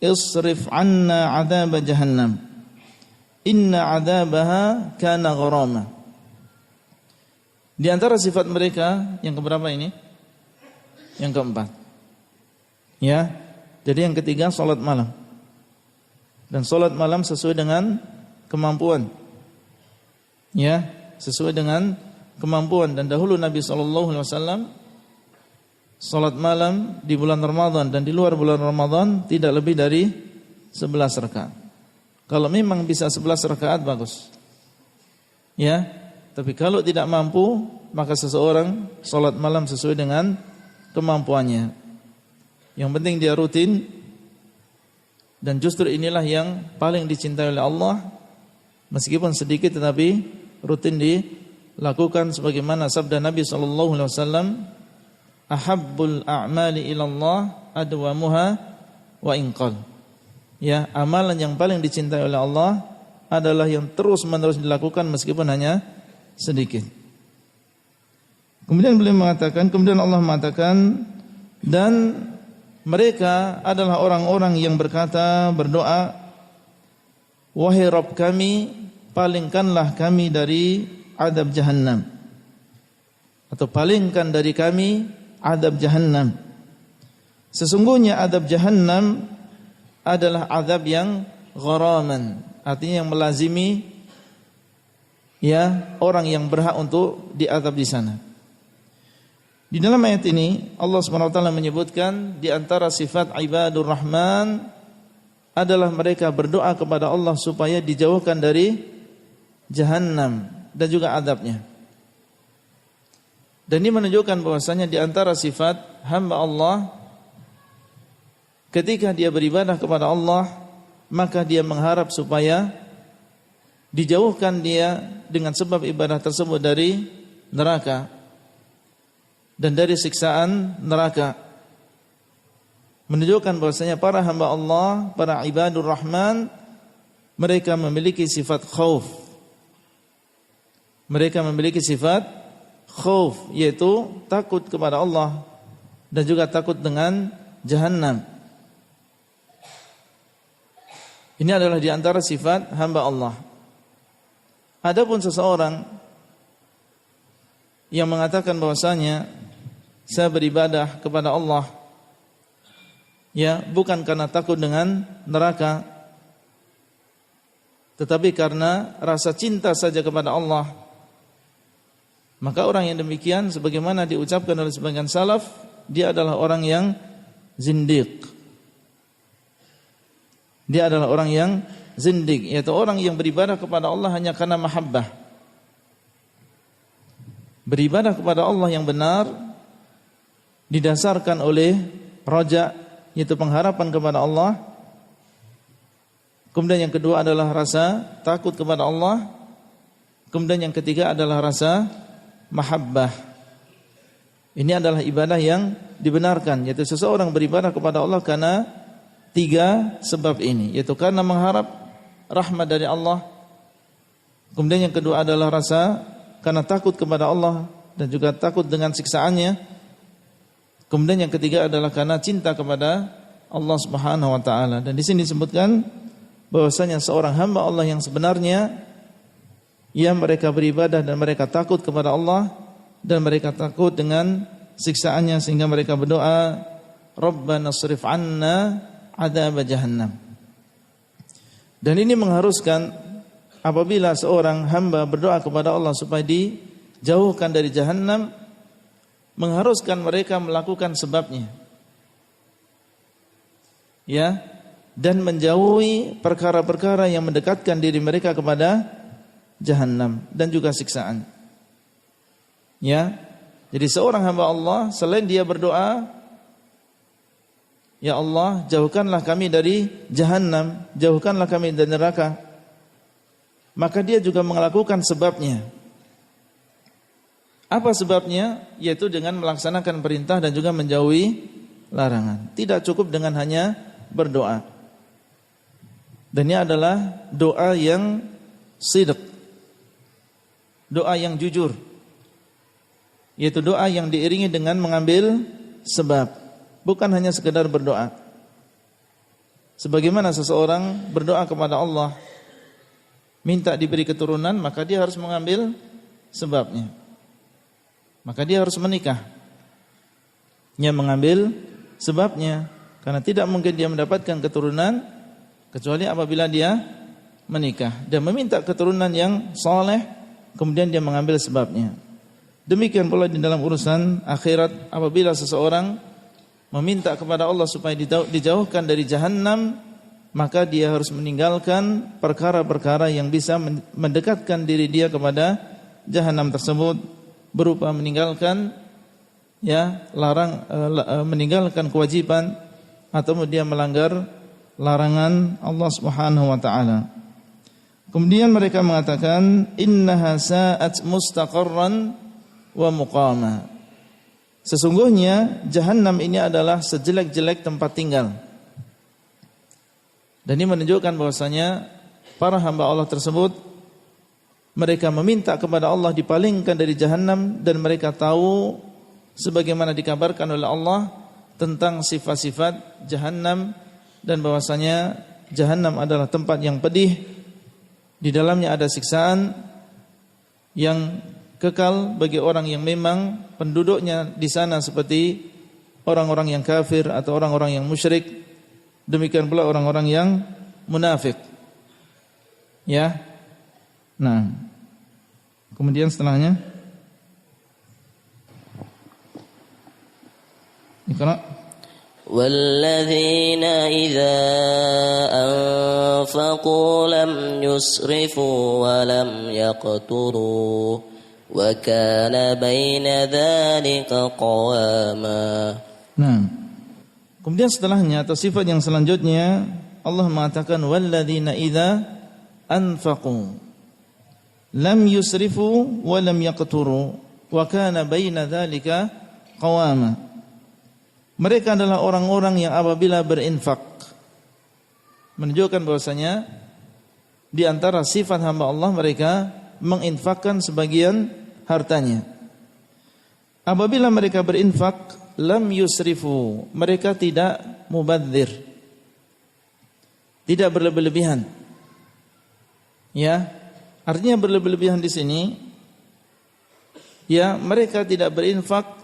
isrif 'anna 'adzab jahannam inna 'adzabaha kana gharama. Di antara sifat mereka yang keberapa ini? Yang keempat. Ya. Jadi yang ketiga salat malam. Dan salat malam sesuai dengan kemampuan. Ya, sesuai dengan kemampuan. Dan dahulu Nabi SAW salat malam di bulan Ramadan dan di luar bulan Ramadan tidak lebih dari 11 rakaat. Kalau memang bisa 11 rakaat bagus. Ya, tapi kalau tidak mampu, maka seseorang salat malam sesuai dengan kemampuannya. Yang penting dia rutin, dan justru inilah yang paling dicintai oleh Allah, meskipun sedikit tetapi rutin dilakukan, sebagaimana sabda Nabi SAW, ahabbul a'mali ilallah adwamuha wa inqal. Ya, amalan yang paling dicintai oleh Allah adalah yang terus-menerus dilakukan meskipun hanya sedikit. Kemudian Allah mengatakan, dan mereka adalah orang-orang yang berdoa, wahai Rabb kami, palingkanlah kami dari azab jahannam, atau palingkan dari kami azab jahannam. Sesungguhnya azab jahannam adalah azab yang gharaman, artinya yang melazimi ya orang yang berhak untuk diazab di sana. Di dalam ayat ini Allah SWT menyebutkan di antara sifat ibadur rahman adalah mereka berdoa kepada Allah supaya dijauhkan dari jahannam dan juga azabnya. Dan ini menunjukkan bahwasanya di antara sifat hamba Allah, ketika dia beribadah kepada Allah, maka dia mengharap supaya dijauhkan dia dengan sebab ibadah tersebut dari neraka dan dari siksaan neraka. Menunjukkan bahwasanya para hamba Allah, para ibadur rahman, mereka memiliki sifat khauf. Mereka memiliki sifat khauf, yaitu takut kepada Allah dan juga takut dengan jahannam. Ini adalah di antara sifat hamba Allah. Adapun seseorang yang mengatakan bahwasanya saya beribadah kepada Allah ya bukan karena takut dengan neraka, tetapi karena rasa cinta saja kepada Allah, maka orang yang demikian sebagaimana diucapkan oleh sebagian salaf, dia adalah orang yang zindiq. Dia adalah orang yang zindiq, yaitu orang yang beribadah kepada Allah hanya karena mahabbah. Beribadah kepada Allah yang benar didasarkan oleh raja, yaitu pengharapan kepada Allah. Kemudian yang kedua adalah rasa takut kepada Allah. Kemudian yang ketiga adalah rasa mahabbah. Ini adalah ibadah yang dibenarkan, yaitu seseorang beribadah kepada Allah karena tiga sebab ini, yaitu karena mengharap rahmat dari Allah. Kemudian yang kedua adalah rasa karena takut kepada Allah dan juga takut dengan siksaannya. Kemudian yang ketiga adalah karena cinta kepada Allah Subhanahu wa taala. Dan di sini disebutkan bahwasanya seorang hamba Allah yang sebenarnya, ya mereka beribadah dan mereka takut kepada Allah dan mereka takut dengan siksaannya, sehingga mereka berdoa, Rabbana srif 'anna 'adzab jahannam. Dan ini mengharuskan apabila seorang hamba berdoa kepada Allah supaya dijauhkan dari jahannam, mengharuskan mereka melakukan sebabnya. Ya, dan menjauhi perkara-perkara yang mendekatkan diri mereka kepada jahannam dan juga siksaan. Ya. Jadi seorang hamba Allah selain dia berdoa, ya Allah, jauhkanlah kami dari jahannam, jauhkanlah kami dari neraka, maka dia juga melakukan sebabnya. Apa sebabnya? Yaitu dengan melaksanakan perintah dan juga menjauhi larangan. Tidak cukup dengan hanya berdoa. Dan ini adalah doa yang sidq, doa yang jujur, yaitu doa yang diiringi dengan mengambil sebab, bukan hanya sekedar berdoa. Sebagaimana seseorang berdoa kepada Allah minta diberi keturunan, maka dia harus mengambil sebabnya. Maka dia harus menikah. Dia mengambil sebabnya, karena tidak mungkin dia mendapatkan keturunan kecuali apabila dia menikah dan meminta keturunan yang saleh, kemudian dia mengambil sebabnya. Demikian pula di dalam urusan akhirat, apabila seseorang meminta kepada Allah supaya dijauhkan dari jahannam, maka dia harus meninggalkan perkara-perkara yang bisa mendekatkan diri dia kepada jahannam tersebut, berupa meninggalkan meninggalkan kewajiban atau dia melanggar larangan Allah Subhanahu wa taala. Kemudian mereka mengatakan innaha sa'at mustaqarran wa muqama. Sesungguhnya jahannam ini adalah sejelek-jelek tempat tinggal. Dan ini menunjukkan bahwasanya para hamba Allah tersebut, mereka meminta kepada Allah dipalingkan dari jahannam, dan mereka tahu sebagaimana dikabarkan oleh Allah tentang sifat-sifat jahannam, dan bahwasanya jahannam adalah tempat yang pedih, di dalamnya ada siksaan yang kekal bagi orang yang memang penduduknya di sana seperti orang-orang yang kafir atau orang-orang yang musyrik. Demikian pula orang-orang yang munafik. Ya. Nah, kemudian setelahnya Iqra. والذين إذا أنفقوا لم يسرفوا ولم يقتروا وكان بين ذلك قواما. Nah, kemudian setelahnya atau sifat yang selanjutnya Allah mengatakan walladzina idza anfaqu lam yusrifu wa lam yaqturu wa kana baina dzalika qawama. Mereka adalah orang-orang yang apabila berinfak, menunjukkan bahwasanya di antara sifat hamba Allah, mereka menginfakkan sebagian hartanya. Apabila mereka berinfak, lam yusrifu, mereka tidak mubadzir, tidak berlebih-lebihan. Ya, artinya berlebih-lebihan di sini, ya mereka tidak berinfak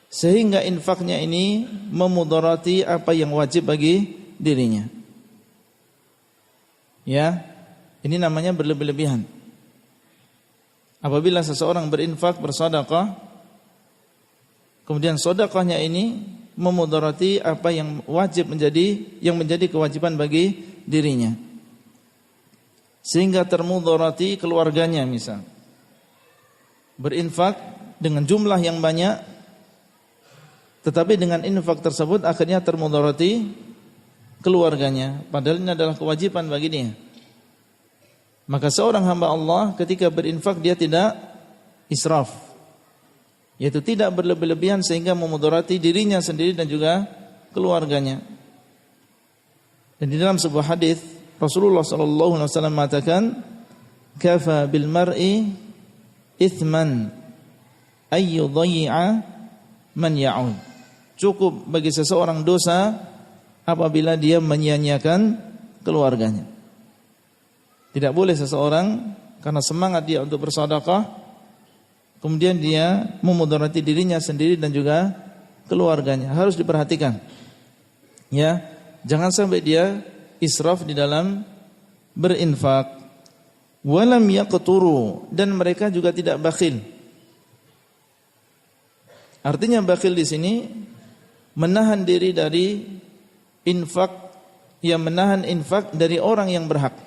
sehingga infaknya ini memudarati apa yang wajib bagi dirinya. Ya, ini namanya berlebih-lebihan. Apabila seseorang berinfak, bersedekah, kemudian sedekahnya ini memudarati apa yang wajib menjadi kewajiban bagi dirinya, sehingga termudarati keluarganya. Misal berinfak dengan jumlah yang banyak, tetapi dengan infak tersebut akhirnya termudarati keluarganya, padahal ini adalah kewajiban bagi dia. Maka seorang hamba Allah ketika berinfak dia tidak israf, yaitu tidak berlebih-lebihan sehingga memudarati dirinya sendiri dan juga keluarganya. Dan di dalam sebuah hadis Rasulullah sallallahu alaihi wasallam mengatakan, "Kafa bil mar'i ithman ay yudhi'a man ya'ud." Cukup bagi seseorang dosa apabila dia menyia-nyiakan keluarganya. Tidak boleh seseorang karena semangat dia untuk bersedekah kemudian dia memudarati dirinya sendiri dan juga keluarganya. Harus diperhatikan. Ya, jangan sampai dia israf di dalam berinfak. Walam yaqturu, dan mereka juga tidak bakhil. Artinya bakhil di sini menahan diri dari infak, yang menahan infak dari orang yang berhak.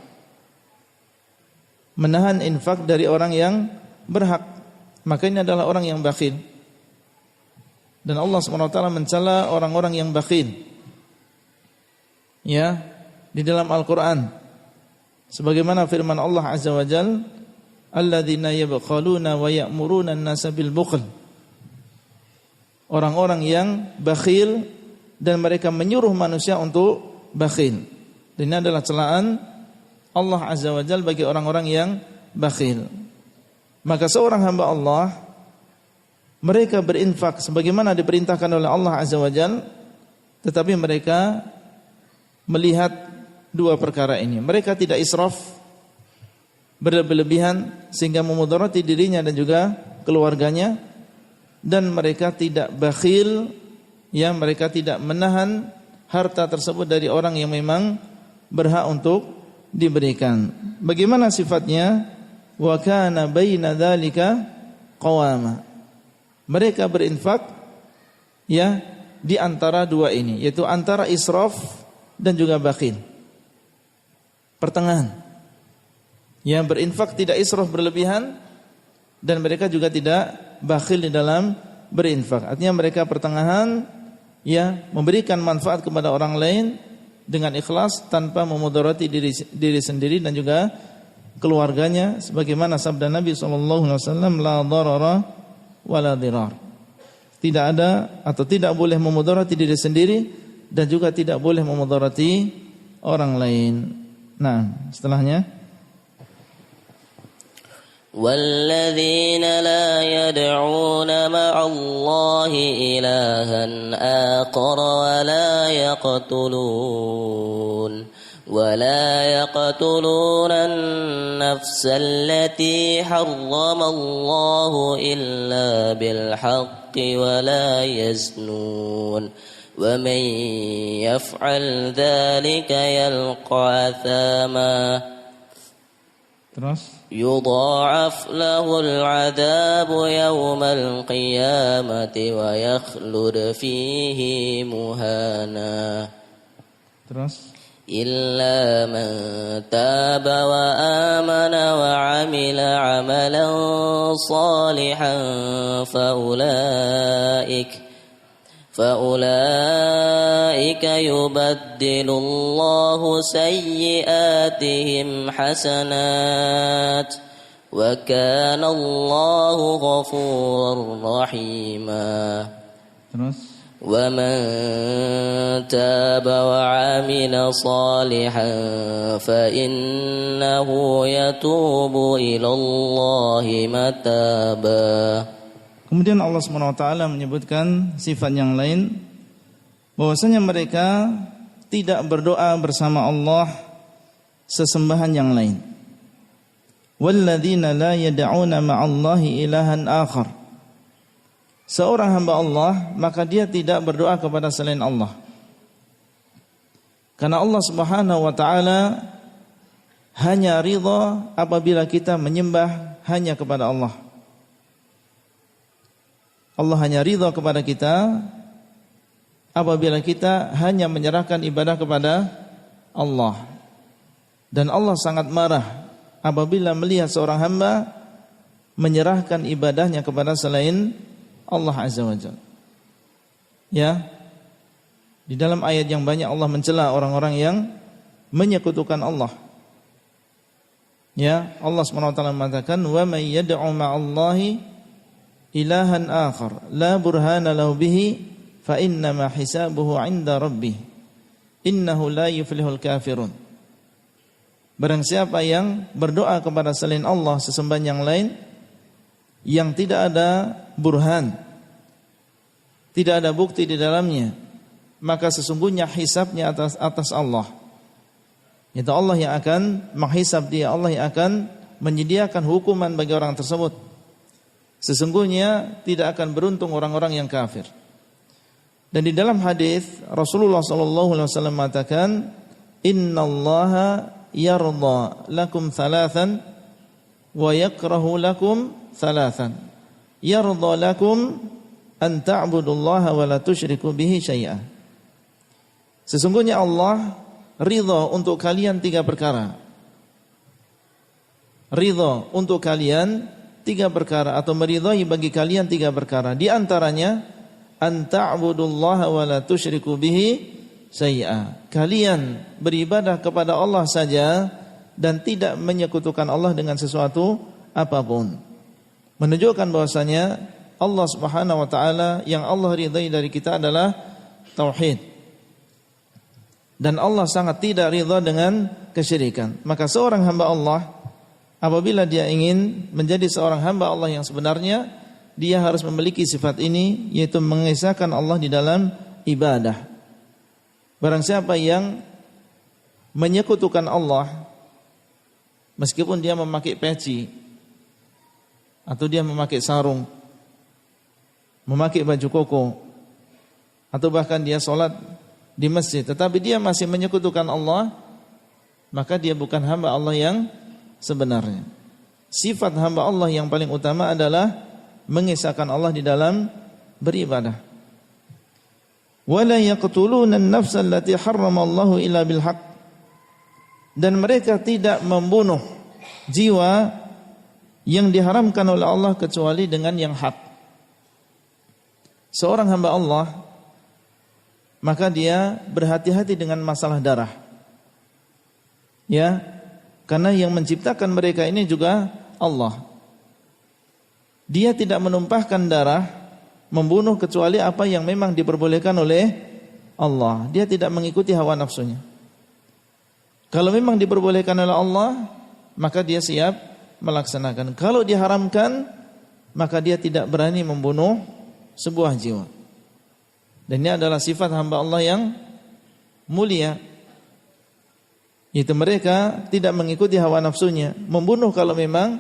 Menahan infak dari orang yang berhak. Maka ini adalah orang yang bakhil. Dan Allah SWT mencela orang-orang yang bakhil. Ya, di dalam Al-Qur'an. Sebagaimana firman Allah Azza wa Jalla, alladzina yabkhaluna wa ya'muruna an-nasa bil bukhl. Orang-orang yang bakhil dan mereka menyuruh manusia untuk bakhil. Dan ini adalah celaan Allah Azza wa Jalla bagi orang-orang yang bakhil. Maka seorang hamba Allah, mereka berinfak sebagaimana diperintahkan oleh Allah Azza wa Jalla, tetapi mereka melihat dua perkara ini. Mereka tidak israf, berlebihan sehingga memudarati dirinya dan juga keluarganya, dan mereka tidak bakhil, ya, mereka tidak menahan harta tersebut dari orang yang memang berhak untuk diberikan. Bagaimana sifatnya? Wa kana baina dzalika qawama. Mereka berinfak, ya, di antara dua ini, yaitu antara israf dan juga bakhil. Pertengahan. Yang berinfak tidak israf berlebihan, dan mereka juga tidak bakhil di dalam berinfak. Artinya mereka pertengahan, ya, memberikan manfaat kepada orang lain dengan ikhlas tanpa memudarati diri sendiri dan juga keluarganya, sebagaimana sabda Nabi SAW, la darara wa la dirar. Tidak ada atau tidak boleh memudarati diri sendiri dan juga tidak boleh memudarati orang lain. Nah, setelahnya, والذين لا يدعون مع الله إلها آخر ولا يقتلون النفس التي حرم الله إلا بالحق ولا يزنون ومن يفعل ذلك يلقى أثاما يضاعف له العذاب يوم القيامة ويخلد فيه مهانا إلا من تاب وآمن وعمل عملا صالحا فأولئك يبدل الله سيئاتهم حسنات وكان الله غفورا رحيما ومن تاب وعمل صالحا فإنه يتوب إلى الله متابا. Kemudian Allah SWT menyebutkan sifat yang lain, bahwasanya mereka tidak berdoa bersama Allah sesembahan yang lain. Walladzina la yad'una ma'allahi ilahan akhar. Seorang hamba Allah, maka dia tidak berdoa kepada selain Allah. Karena Allah Subhanahu wa taala hanya ridha apabila kita menyembah hanya kepada Allah. Allah hanya ridha kepada kita apabila kita hanya menyerahkan ibadah kepada Allah. Dan Allah sangat marah apabila melihat seorang hamba menyerahkan ibadahnya kepada selain Allah Azza wa Jalla. Ya. Di dalam ayat yang banyak Allah mencela orang-orang yang menyekutukan Allah. Ya, Allah SWT mengatakan, "Wa may yad'u ma'allahi ilahan akhar la burhana lahu bihi fa innama hisabuhu 'inda rabbih innahu la yuflihul kafirun." Barang siapa yang berdoa kepada selain Allah sesembahan yang lain yang tidak ada burhan, tidak ada bukti di dalamnya, maka sesungguhnya hisabnya atas Allah. Itu Allah yang akan menghisab dia, Allah yang akan menyediakan hukuman bagi orang tersebut. Sesungguhnya tidak akan beruntung orang-orang yang kafir. Dan di dalam hadis Rasulullah sallallahu alaihi wasallam mengatakan, "Innallaha yarda lakum thalathan wa yakrahu lakum thalathan. Yarda lakum an ta'budullaha wa la tusyriku bihi syai'a." Sesungguhnya Allah ridha untuk kalian 3 perkara. Ridha untuk kalian 3 perkara atau meridhai bagi kalian 3 perkara. Di antaranya an ta'budullaha wa la tusyriku bihi syai'a. Kalian beribadah kepada Allah saja dan tidak menyekutukan Allah dengan sesuatu apapun. Menunjukkan bahwasanya Allah Subhanahu wa taala yang Allah ridai dari kita adalah tauhid. Dan Allah sangat tidak ridha dengan kesyirikan. Maka seorang hamba Allah apabila dia ingin menjadi seorang hamba Allah yang sebenarnya, dia harus memiliki sifat ini, yaitu mengesahkan Allah di dalam ibadah. Barang siapa yang menyekutukan Allah, meskipun dia memakai peci, atau dia memakai sarung, memakai baju koko, atau bahkan dia sholat di masjid, tetapi dia masih menyekutukan Allah, maka dia bukan hamba Allah yang sebenarnya. Sifat hamba Allah yang paling utama adalah mengesahkan Allah di dalam beribadah. Wala yaqtuluna an-nafsa allati harramallahu illa bil haqq. Dan mereka tidak membunuh jiwa yang diharamkan oleh Allah kecuali dengan yang hak. Seorang hamba Allah maka dia berhati-hati dengan masalah darah. Ya, karena yang menciptakan mereka ini juga Allah. Dia tidak menumpahkan darah, membunuh kecuali apa yang memang diperbolehkan oleh Allah. Dia tidak mengikuti hawa nafsunya. Kalau memang diperbolehkan oleh Allah, maka dia siap melaksanakan. Kalau diharamkan, maka dia tidak berani membunuh sebuah jiwa. Dan ini adalah sifat hamba Allah yang mulia. Itu mereka tidak mengikuti hawa nafsunya, membunuh kalau memang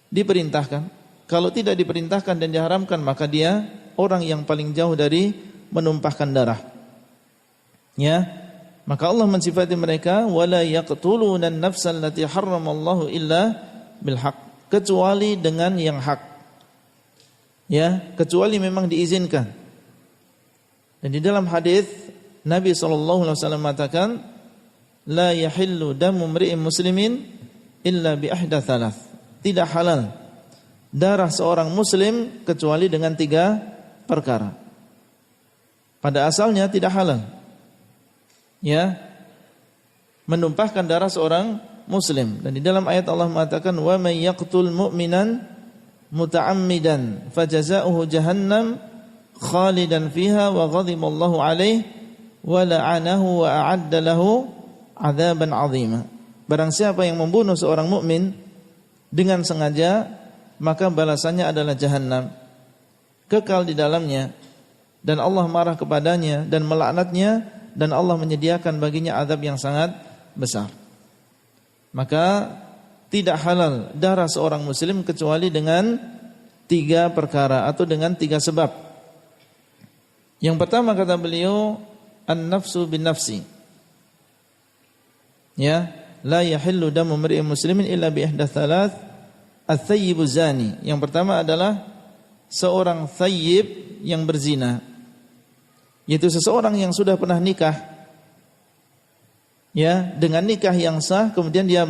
diperintahkan. Kalau tidak diperintahkan dan diharamkan, maka dia orang yang paling jauh dari menumpahkan darah. Ya, maka Allah mensifati mereka wala yaqtuluna an-nafsa allati harramallahu illa bil haqq, kecuali dengan yang hak. Ya, kecuali memang diizinkan. Dan di dalam hadis Nabi sallallahu alaihi wasallam mengatakan, la yahillu damu mri'in muslimin illa bi ihda thalath. Tidak halal darah seorang muslim kecuali dengan 3 perkara. Pada asalnya tidak halal, ya, menumpahkan darah seorang muslim. Dan di dalam ayat Allah mengatakan, wa may yaqtul mu'minan muta'ammidan fajaza'uhu jahannam khalidan fiha wa ghadiballahu alaihi wa la'anahu wa a'adda lahu 'adzaban 'azima. Barang siapa yang membunuh seorang mukmin dengan sengaja, maka balasannya adalah jahannam, kekal di dalamnya, dan Allah marah kepadanya dan melaknatnya, dan Allah menyediakan baginya azab yang sangat besar. Maka tidak halal darah seorang muslim kecuali dengan 3 perkara atau dengan 3 sebab. Yang pertama kata beliau, an-nafsu bin nafsi. Ya, la yahillu damu mri'in muslimin illa bi ihda thalath. Ats-tsayyibu zani. Yang pertama adalah seorang tsayyib yang berzina, yaitu seseorang yang sudah pernah nikah, ya, dengan nikah yang sah kemudian dia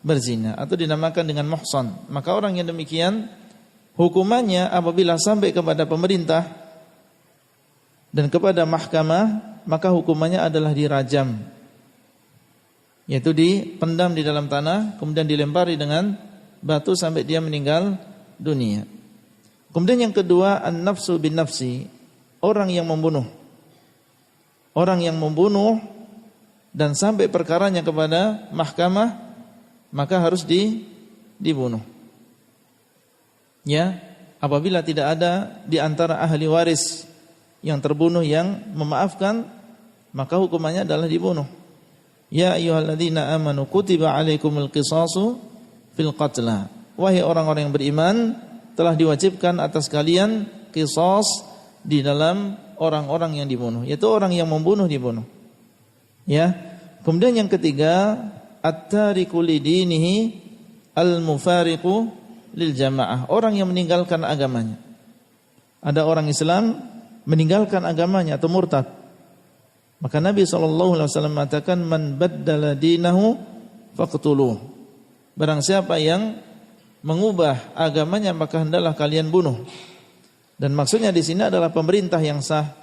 berzina, atau dinamakan dengan muhsan. Maka orang yang demikian hukumannya apabila sampai kepada pemerintah dan kepada mahkamah, maka hukumannya adalah dirajam, yaitu dipendam di dalam tanah kemudian dilempari dengan batu sampai dia meninggal dunia. Kemudian yang kedua, an-nafsu bin nafsi, orang yang membunuh. Orang yang membunuh dan sampai perkaranya kepada mahkamah, maka harus dibunuh. Ya, apabila tidak ada di antara ahli waris yang terbunuh yang memaafkan, maka hukumannya adalah dibunuh. Ya ayyuhalladzina amanu kutiba alaikumul qisasu fil qatla. Wahai orang-orang yang beriman, telah diwajibkan atas kalian qisas di dalam orang-orang yang dibunuh, yaitu orang yang membunuh dibunuh. Ya. Kemudian yang ketiga, at-tariku lidinihi al-mufariqu lil jamaah, orang yang meninggalkan agamanya. Ada orang Islam meninggalkan agamanya atau murtad. Maka Nabi SAW mengatakan, man baddala dinahu faqtuluh. Barang siapa yang mengubah agamanya maka hendaklah kalian bunuh. Dan maksudnya di sini adalah pemerintah yang sah,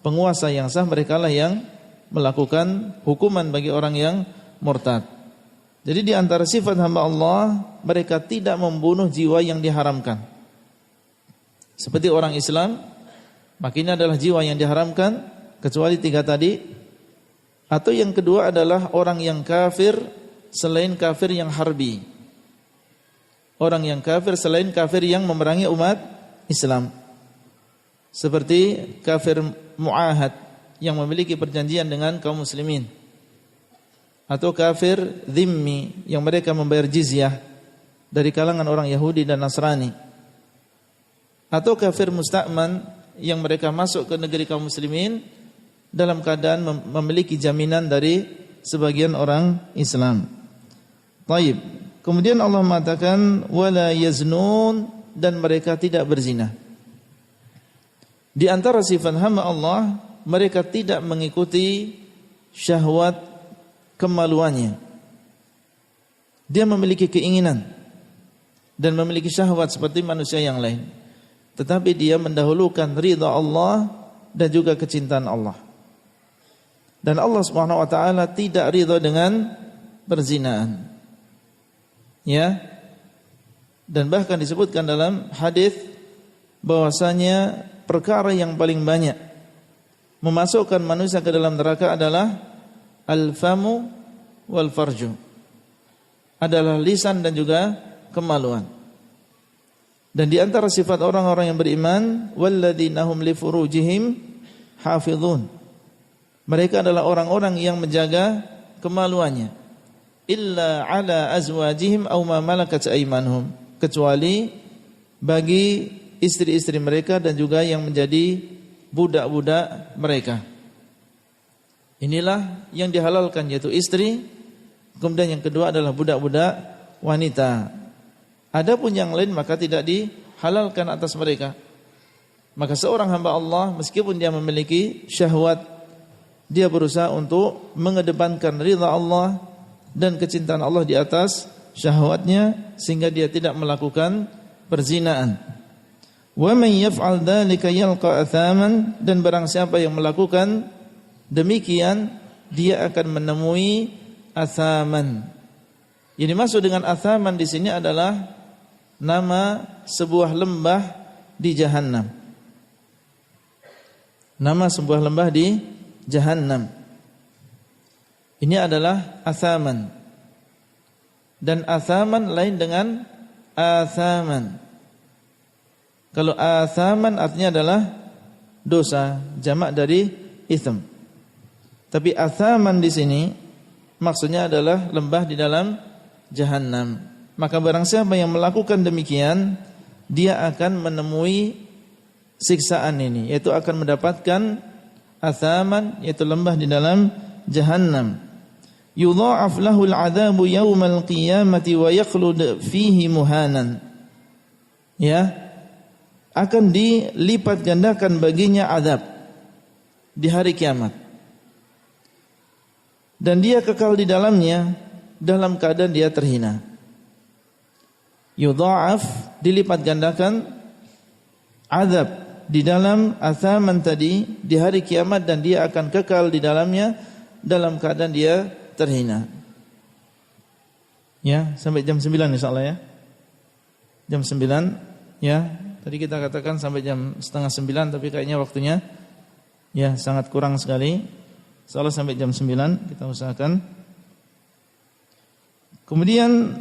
penguasa yang sah, merekalah yang melakukan hukuman bagi orang yang murtad. Jadi di antara sifat hamba Allah, mereka tidak membunuh jiwa yang diharamkan. Seperti orang Islam, maka ini adalah jiwa yang diharamkan, kecuali 3 tadi. Atau yang kedua adalah orang yang kafir selain kafir yang harbi. Orang yang kafir selain kafir yang memerangi umat Islam. Seperti kafir mu'ahad yang memiliki perjanjian dengan kaum muslimin. Atau kafir dhimmi yang mereka membayar jizyah dari kalangan orang Yahudi dan Nasrani. Atau kafir musta'man yang mereka masuk ke negeri kaum muslimin dalam keadaan memiliki jaminan dari sebagian orang Islam. Baik. Kemudian Allah mengatakan wala yaznun, dan mereka tidak berzina. Di antara sifat hamba Allah, mereka tidak mengikuti syahwat kemaluannya. Dia memiliki keinginan dan memiliki syahwat seperti manusia yang lain, tetapi dia mendahulukan ridha Allah dan juga kecintaan Allah. Dan Allah Subhanahu wa taala tidak ridha dengan perzinaan. Ya. Dan bahkan disebutkan dalam hadis bahwasanya perkara yang paling banyak memasukkan manusia ke dalam neraka adalah al-famu wal farju. Adalah lisan dan juga kemaluan. Dan di antara sifat orang-orang yang beriman, walladzina hum li furujihim hafizun. Mereka adalah orang-orang yang menjaga kemaluannya. Illa ala azwajihim aw ma malakat aymanuhum, kecuali bagi istri-istri mereka dan juga yang menjadi budak-budak mereka. Inilah yang dihalalkan, yaitu istri. Kemudian yang kedua adalah budak-budak wanita. Adapun yang lain maka tidak dihalalkan atas mereka. Maka seorang hamba Allah meskipun dia memiliki syahwat, dia berusaha untuk mengedepankan ridha Allah dan kecintaan Allah di atas syahwatnya, sehingga dia tidak melakukan perzinaan. Wa man yaf'al dzalika yalqa athaman, dan barang siapa yang melakukan demikian dia akan menemui athaman. Yang dimaksud dengan athaman di sini adalah nama sebuah lembah di Jahannam. Nama sebuah lembah di Jahannam. Ini adalah athaman. Dan athaman lain dengan athaman. Kalau athaman artinya adalah dosa, jamak dari itham. Tapi athaman di sini maksudnya adalah lembah di dalam Jahannam. Maka barang siapa yang melakukan demikian, dia akan menemui siksaan ini, yaitu akan mendapatkan athaman, yaitu lembah di dalam Jahannam. Yudha'af lahul 'adzabu yaumal qiyamati wa yakhlud fihi muhanan. Ya, akan dilipat gandakan baginya azab di hari kiamat. Dan dia kekal di dalamnya dalam keadaan dia terhina. Yudha'af, dilipat gandakan azab di dalam athaman tadi di hari kiamat, dan dia akan kekal di dalamnya dalam keadaan dia terhina. Ya, sampai jam 9 insyaallah ya. Jam 9 ya. Tadi kita katakan sampai jam setengah 9, tapi kayaknya waktunya ya sangat kurang sekali. Insyaallah sampai jam 9 kita usahakan. Kemudian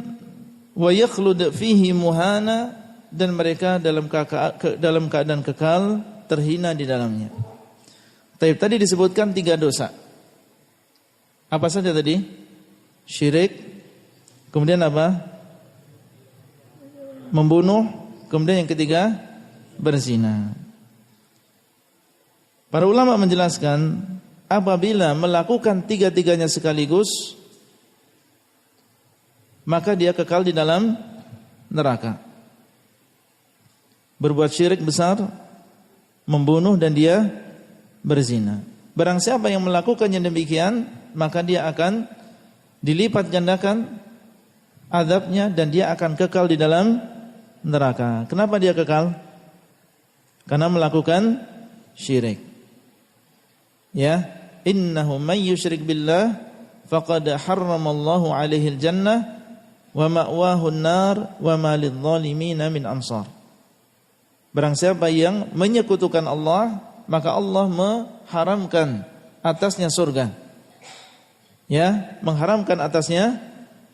wa yakhlud fihi muhana, dan mereka dalam keadaan kekal terhina di dalamnya. Tadi disebutkan 3 dosa. Apa saja tadi? Syirik, kemudian apa? Membunuh, kemudian yang ketiga berzina. Para ulama menjelaskan apabila melakukan tiga-tiganya sekaligus, maka dia kekal di dalam neraka. Berbuat syirik besar, membunuh, dan dia berzina. Barang siapa yang melakukan yang demikian, maka dia akan dilipat gandakan azabnya dan dia akan kekal di dalam neraka. Kenapa dia kekal? Karena melakukan syirik. Ya, innahu may yusyrik billah faqad harramallahu alaihi al-jannah wa ma'wahu an-nar wa ma lidh-dhalimin min ansar. Barang siapa yang menyekutukan Allah, maka Allah mengharamkan atasnya surga. Ya, mengharamkan atasnya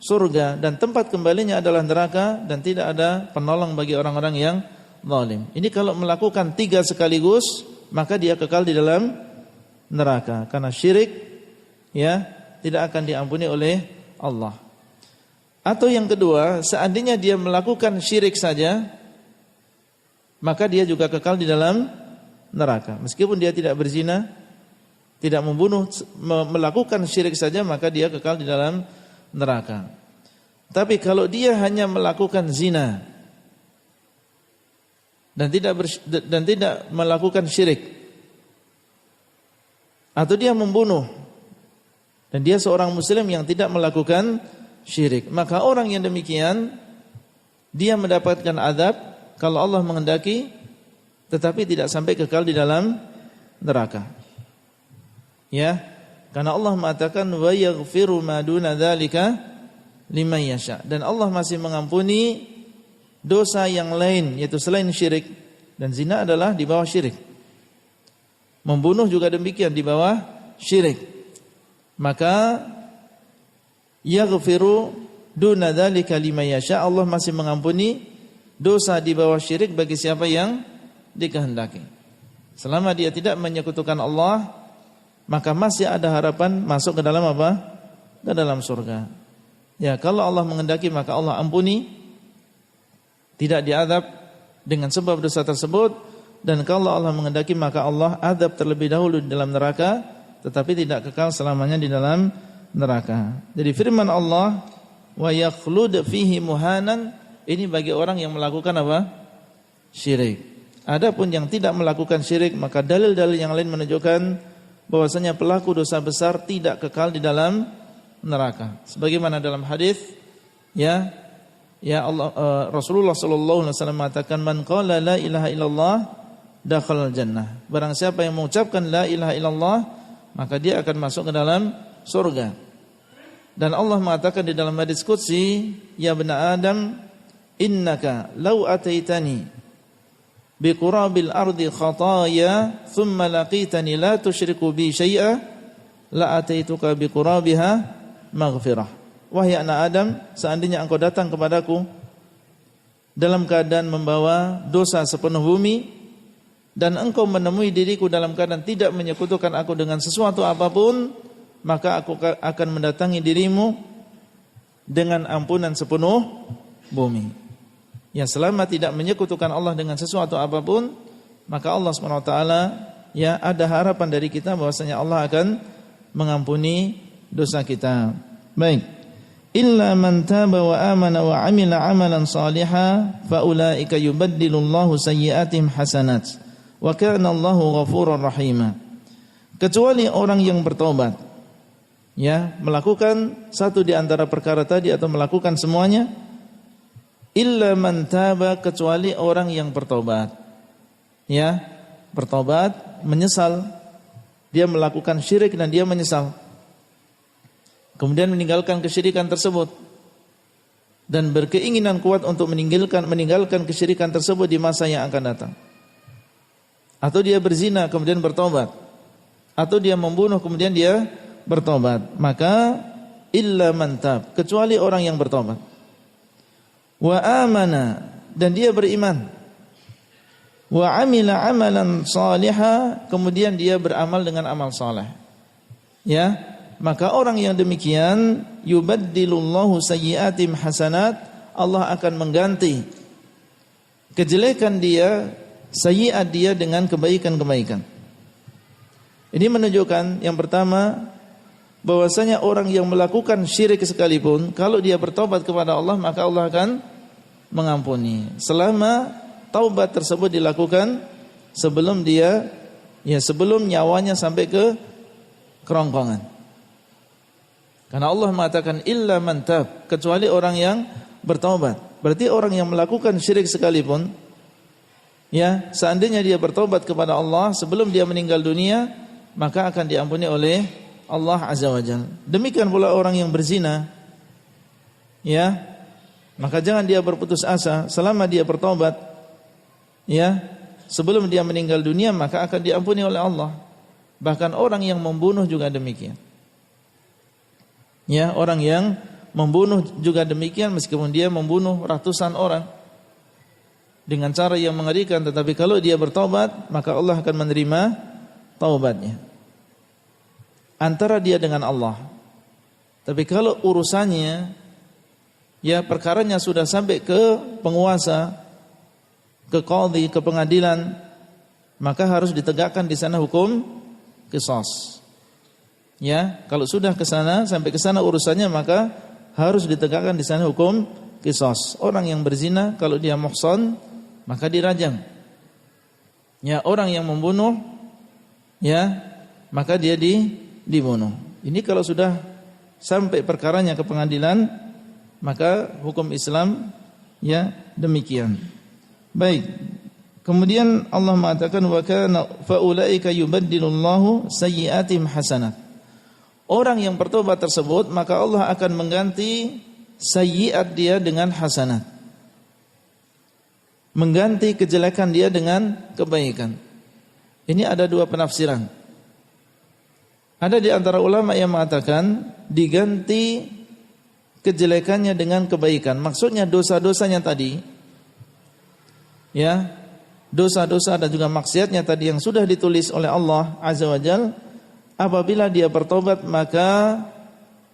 surga dan tempat kembalinya adalah neraka dan tidak ada penolong bagi orang-orang yang zalim. Ini kalau melakukan tiga sekaligus, maka dia kekal di dalam neraka karena syirik, ya, tidak akan diampuni oleh Allah. Atau yang kedua, seandainya dia melakukan syirik saja, maka dia juga kekal di dalam neraka. Meskipun dia tidak berzina, tidak membunuh, melakukan syirik saja, maka dia kekal di dalam neraka. Tapi kalau dia hanya melakukan zina dan tidak melakukan syirik, atau dia membunuh dan dia seorang muslim yang tidak melakukan syirik, maka orang yang demikian dia mendapatkan azab kalau Allah menghendaki, tetapi tidak sampai kekal di dalam neraka. Ya, karena Allah mengatakan wa yaghfiru ma duna dzalika liman yasha, dan Allah masih mengampuni dosa yang lain yaitu selain syirik, dan zina adalah di bawah syirik. Membunuh juga demikian di bawah syirik. Maka yaghfiru duna dzalika liman yasha, Allah masih mengampuni dosa di bawah syirik bagi siapa yang dikehendaki. Selama dia tidak menyekutukan Allah, maka masih ada harapan masuk ke dalam apa? Ke dalam surga. Ya, kalau Allah menghendaki maka Allah ampuni, tidak diazab dengan sebab dosa tersebut, dan kalau Allah menghendaki maka Allah azab terlebih dahulu di dalam neraka, tetapi tidak kekal selamanya di dalam neraka. Jadi firman Allah wa yakhlud fihi muhanan, ini bagi orang yang melakukan apa? Syirik. Adapun yang tidak melakukan syirik, maka dalil-dalil yang lain menunjukkan bahwasanya pelaku dosa besar tidak kekal di dalam neraka. Sebagaimana dalam hadis, ya Allah, Rasulullah sallallahu alaihi wasallam mengatakan, man qala la ilaha illallah dakhalal jannah. Barang siapa yang mengucapkan la ilaha illallah, maka dia akan masuk ke dalam surga. Dan Allah mengatakan di dalam hadis qudsi, ya bani Adam, innaka law ataitani biqurabil ardi khataya thumma laqitani la tusyriku bi syai'a la ataituka biqurabiha maghfirah. Wahai anak Adam, seandainya engkau datang kepadaku dalam keadaan membawa dosa sepenuh bumi, dan engkau menemui diriku dalam keadaan tidak menyekutukan aku dengan sesuatu apapun, maka aku akan mendatangi dirimu dengan ampunan sepenuh bumi. Yang selama tidak menyekutukan Allah dengan sesuatu apapun, maka Allah SWT, ya, ada harapan dari kita bahwasanya Allah akan mengampuni dosa kita. Baik. Illa man taba wa amana wa amila amalan salihan fa ulaika yubaddilullahu sayyi'atihim hasanat wa kana Allahu ghafurur rahim. Kecuali orang yang bertobat, ya, melakukan satu di antara perkara tadi atau melakukan semuanya. Illa man taba, kecuali orang yang bertobat. Ya, bertobat, menyesal. Dia melakukan syirik dan dia menyesal. Kemudian meninggalkan kesyirikan tersebut. Dan berkeinginan kuat untuk meninggalkan kesyirikan tersebut di masa yang akan datang. Atau dia berzina kemudian bertobat. Atau dia membunuh kemudian dia bertobat. Maka illa man tab, kecuali orang yang bertobat. Wa amana, dan dia beriman. Wa amila amalan salihah, kemudian dia beramal dengan amal saleh. Ya, maka orang yang demikian yubaddilullahu sayyi'atim hasanat, Allah akan mengganti kejelekan dia, sayyi'at dia dengan kebaikan-kebaikan. Ini menunjukkan yang pertama bahwasanya orang yang melakukan syirik sekalipun kalau dia bertobat kepada Allah maka Allah akan mengampuni selama taubat tersebut dilakukan sebelum sebelum nyawanya sampai ke kerongkongan. Karena Allah mengatakan illa man tab, kecuali orang yang bertobat. Berarti orang yang melakukan syirik sekalipun seandainya dia bertobat kepada Allah sebelum dia meninggal dunia, maka akan diampuni oleh Allah Azza wa Jalla. Demikian pula orang yang berzina, maka jangan dia berputus asa selama dia bertobat, sebelum dia meninggal dunia maka akan diampuni oleh Allah. Bahkan orang yang membunuh juga demikian. Orang yang membunuh juga demikian meskipun dia membunuh ratusan orang dengan cara yang mengerikan, tetapi kalau dia bertobat maka Allah akan menerima taubatnya. Antara dia dengan Allah. Tapi kalau urusannya perkaranya sudah sampai ke penguasa, ke qadhi, ke pengadilan, maka harus ditegakkan di sana hukum qisas. Kalau sudah ke sana sampai ke sana urusannya maka harus ditegakkan di sana hukum qisas. Orang yang berzina kalau dia muhsan maka dirajam. Orang yang membunuh maka dia dibunuh. Ini kalau sudah sampai perkaranya ke pengadilan maka hukum Islam demikian. Baik. Kemudian Allah mengatakan wa kana fa ulaika yubaddilullahu sayyi'atihim hasanat. Orang yang bertobat tersebut maka Allah akan mengganti sayyi'at dia dengan hasanat. Mengganti kejelekan dia dengan kebaikan. Ini ada dua penafsiran. Ada di antara ulama yang mengatakan diganti kejelekannya dengan kebaikan. Maksudnya dosa-dosanya tadi, dosa-dosa dan juga maksiatnya tadi yang sudah ditulis oleh Allah Azza wa Jalla, apabila dia bertobat maka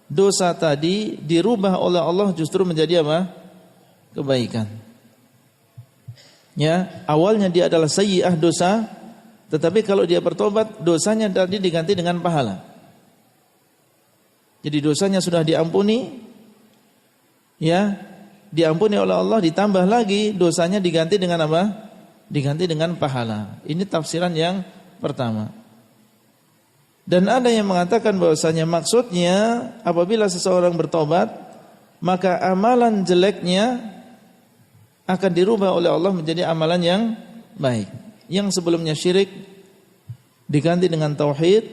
dosa tadi dirubah oleh Allah justru menjadi apa? Kebaikan. Awalnya dia adalah sayyi'ah dosa, tetapi kalau dia bertobat dosanya tadi diganti dengan pahala. Jadi dosanya sudah diampuni, diampuni oleh Allah, ditambah lagi dosanya diganti dengan apa? Diganti dengan pahala. Ini tafsiran yang pertama. Dan ada yang mengatakan bahwasanya maksudnya apabila seseorang bertobat maka amalan jeleknya akan dirubah oleh Allah menjadi amalan yang baik. Yang sebelumnya syirik diganti dengan tauhid,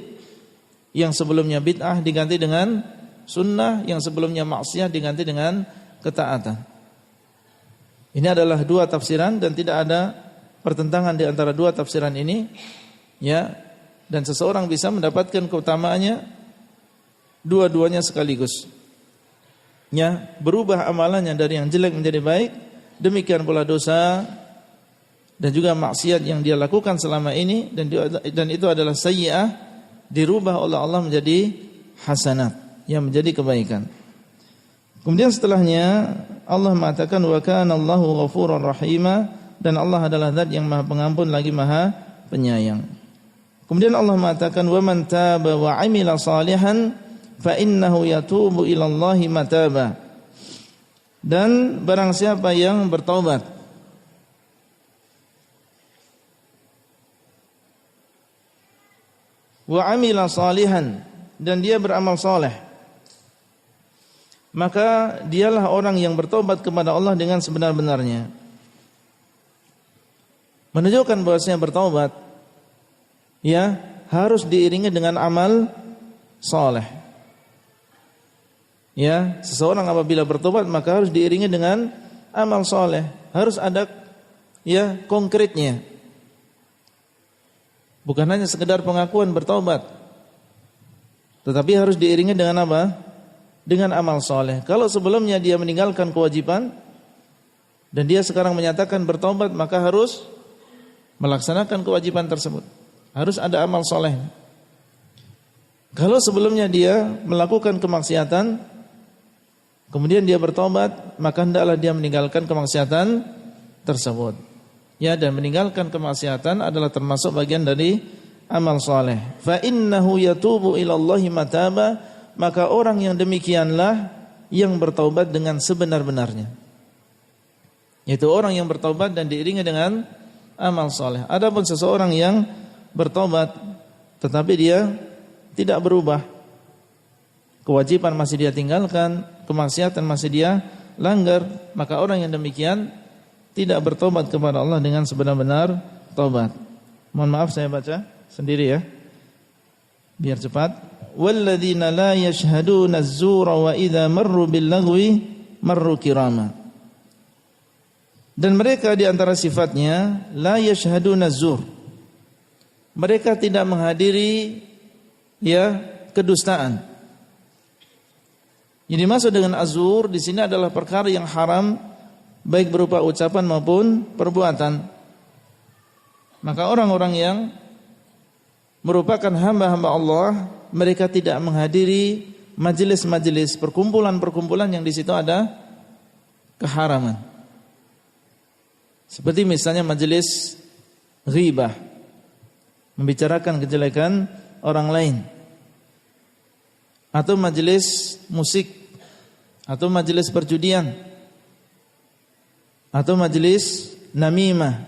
yang sebelumnya bid'ah diganti dengan sunnah, yang sebelumnya maksiat diganti dengan ketaatan. Ini adalah dua tafsiran dan tidak ada pertentangan di antara dua tafsiran ini, dan seseorang bisa mendapatkan keutamaannya dua-duanya sekaligus. Berubah amalannya dari yang jelek menjadi baik, demikian pula dosa dan juga maksiat yang dia lakukan selama ini dan itu adalah sayyi'ah dirubah oleh Allah menjadi hasanat, yang menjadi kebaikan. Kemudian setelahnya Allah mengatakan wa kana Allahu ghafurar rahima, dan Allah adalah zat yang Maha Pengampun lagi Maha Penyayang. Kemudian Allah mengatakan wa man taba wa 'amila salihan fa innahu yatubu ila Allahi mataba. Dan barang siapa yang bertaubat wa 'amila salihan, dan dia beramal saleh, maka dialah orang yang bertobat kepada Allah dengan sebenar-benarnya. Menunjukkan bahwasanya bertaubat harus diiringi dengan amal saleh. Seseorang apabila bertobat maka harus diiringi dengan amal saleh, harus ada konkretnya. Bukan hanya sekedar pengakuan bertaubat, tetapi harus diiringi dengan apa? Dengan amal saleh. Kalau sebelumnya dia meninggalkan kewajiban dan dia sekarang menyatakan bertaubat, maka harus melaksanakan kewajiban tersebut. Harus ada amal saleh. Kalau sebelumnya dia melakukan kemaksiatan, kemudian dia bertobat, maka hendaklah dia meninggalkan kemaksiatan tersebut. Dan meninggalkan kemaksiatan adalah termasuk bagian dari amal saleh. Fa innahu yatubu ila Allahi mataba, maka orang yang demikianlah yang bertaubat dengan sebenar-benarnya. Yaitu orang yang bertaubat dan diiringi dengan amal saleh. Adapun seseorang yang bertaubat tetapi dia tidak berubah, kewajiban masih dia tinggalkan, kemaksiatan masih dia langgar, maka orang yang demikian tidak bertobat kepada Allah dengan sebenar-benar taubat. Mohon maaf saya baca sendiri ya, biar cepat. Walladzina la yashhaduna az-zura wa idza marru bil-lagwi marru kirama. Dan mereka di antara sifatnya la yashhaduna az-zur. Mereka tidak menghadiri ya kedustaan. Yang dimaksud dengan azur di sini adalah perkara yang haram baik berupa ucapan maupun perbuatan. Maka orang-orang yang merupakan hamba-hamba Allah, mereka tidak menghadiri majelis-majelis, perkumpulan-perkumpulan yang di situ ada keharaman. Seperti misalnya majelis ghibah, membicarakan kejelekan orang lain, atau majelis musik, atau majelis perjudian, atau majelis namimah,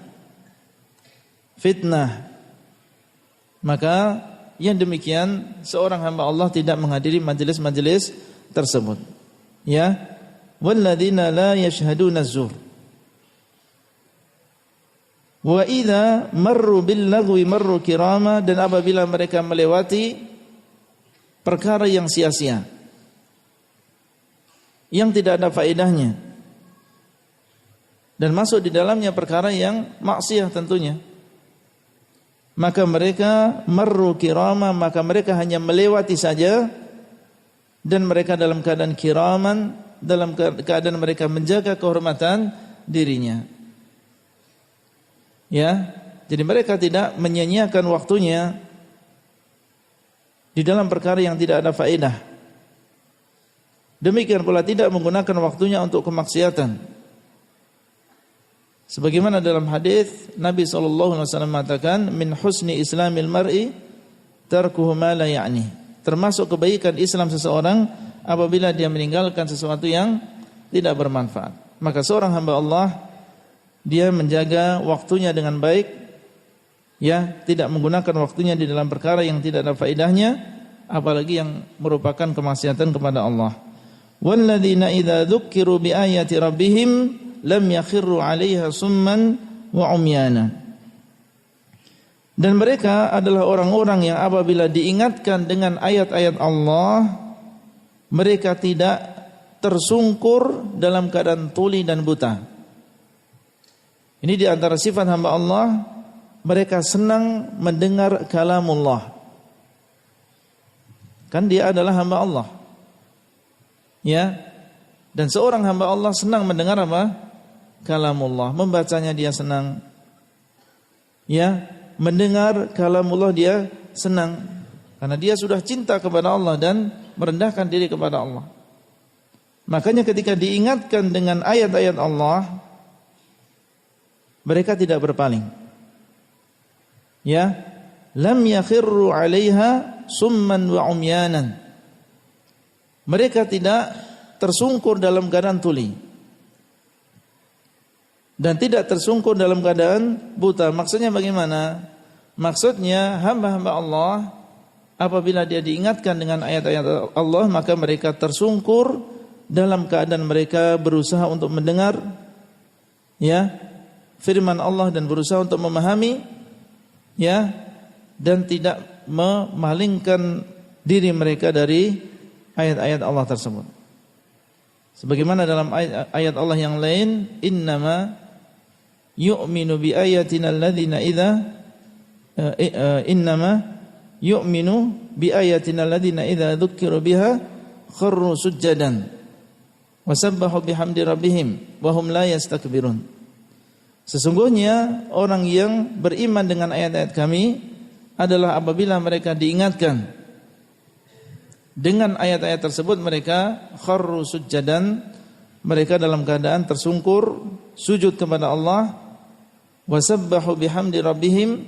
fitnah. Maka yang demikian seorang hamba Allah tidak menghadiri majelis-majelis tersebut. Ya, walladzina la yashhaduna az-zur. Wa idza marru bil lagwi marru kirama, dan apabila mereka melewati perkara yang sia-sia, yang tidak ada faedahnya, dan masuk di dalamnya perkara yang maksiat tentunya, maka mereka marru kirama, maka mereka hanya melewati saja, dan mereka dalam keadaan kiraman, dalam keadaan mereka menjaga kehormatan dirinya. Ya, jadi mereka tidak menyia-nyiakan waktunya di dalam perkara yang tidak ada faedah. Demikian pula tidak menggunakan waktunya untuk kemaksiatan. Sebagaimana dalam hadis Nabi SAW mengatakan, min husni islamil mar'i tarkuhu ma la ya'ni. Termasuk kebaikan Islam seseorang apabila dia meninggalkan sesuatu yang tidak bermanfaat. Maka seorang hamba Allah, dia menjaga waktunya dengan baik, ya, tidak menggunakan waktunya di dalam perkara yang tidak ada faedahnya, apalagi yang merupakan kemaksiatan kepada Allah. Walladzina idza dzukkiru bi ayati rabbihim lam yakhirru 'alaiha summan wa umyana. Dan mereka adalah orang-orang yang apabila diingatkan dengan ayat-ayat Allah, mereka tidak tersungkur dalam keadaan tuli dan buta. Ini di antara sifat hamba Allah, mereka senang mendengar kalamullah. Kan dia adalah hamba Allah. Ya. Dan seorang hamba Allah senang mendengar apa? Kalamullah. Membacanya dia senang. Ya, mendengar kalamullah dia senang. Karena dia sudah cinta kepada Allah dan merendahkan diri kepada Allah. Makanya ketika diingatkan dengan ayat-ayat Allah, mereka tidak berpaling. Ya, lam yakhirru 'alaiha summan wa umyanan. Mereka tidak tersungkur dalam keadaan tuli dan tidak tersungkur dalam keadaan buta. Maksudnya bagaimana? Maksudnya hamba-hamba Allah apabila dia diingatkan dengan ayat-ayat Allah, maka mereka tersungkur dalam keadaan mereka berusaha untuk mendengar, ya, firman Allah dan berusaha untuk memahami, ya, dan tidak memalingkan diri mereka dari ayat-ayat Allah tersebut. Sebagaimana dalam ayat Allah yang lain, innama yu'minu bi ayatina alladhina idza innama yu'minu bi ayatina alladhina idza dzukkiru biha kharru sujjadan wa sabbahu bihamdi rabbihim wa hum la yastakbirun. Sesungguhnya orang yang beriman dengan ayat-ayat kami adalah apabila mereka diingatkan dengan ayat-ayat tersebut, mereka kharru sujjadan, mereka dalam keadaan tersungkur sujud kepada Allah, wasabbahu bihamdi rabbihim,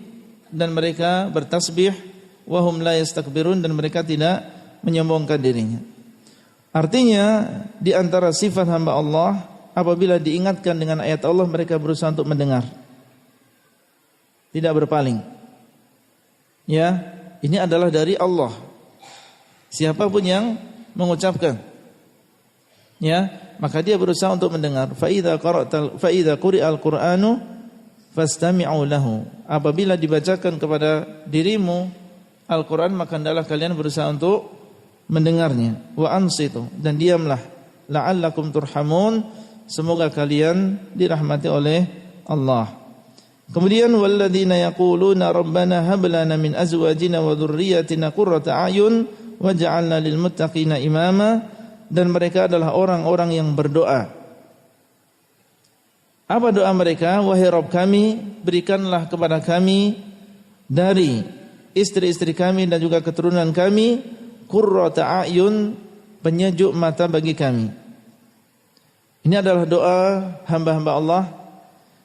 dan mereka bertasbih, wa hum la yastakbirun, dan mereka tidak menyombongkan dirinya. Artinya di antara sifat hamba Allah, apabila diingatkan dengan ayat Allah mereka berusaha untuk mendengar, tidak berpaling. Ya, ini adalah dari Allah. Siapapun yang mengucapkan, ya, maka dia berusaha untuk mendengar. Fa idza quri'al Qur'anu fastami'u lahu. Apabila dibacakan kepada dirimu Al-Qur'an, maka hendaklah kalian berusaha untuk mendengarnya. Wa ansitu, dan diamlah, la'allakum turhamun, semoga kalian dirahmati oleh Allah. Kemudian walladzina yaquluna rabbana hab lana min azwajina wa dhurriyyatina qurrata a'yun waj'alna lil muttaqina imama, dan mereka adalah orang-orang yang berdoa. Apa doa mereka? Wahai Rabb kami, berikanlah kepada kami dari istri-istri kami dan juga keturunan kami qurrata a'yun, penyejuk mata bagi kami. Ini adalah doa hamba-hamba Allah.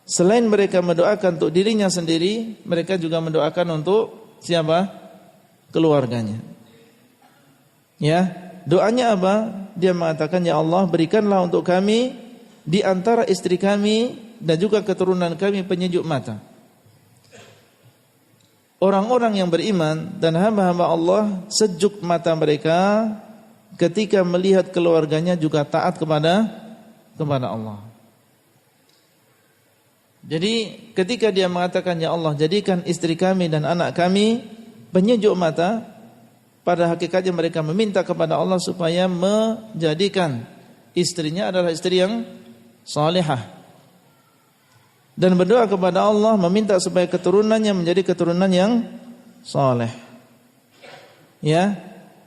Selain mereka mendoakan untuk dirinya sendiri, mereka juga mendoakan untuk siapa? Keluarganya. Ya, doanya apa? Dia mengatakan, ya Allah, berikanlah untuk kami di antara istri kami dan juga keturunan kami penyejuk mata. Orang-orang yang beriman dan hamba-hamba Allah, sejuk mata mereka ketika melihat keluarganya juga taat kepada Allah. Jadi ketika dia mengatakan, ya Allah, jadikan istri kami dan anak kami penyejuk mata, pada hakikatnya mereka meminta kepada Allah supaya menjadikan istrinya adalah istri yang salihah, dan berdoa kepada Allah meminta supaya keturunannya menjadi keturunan yang saleh. Ya,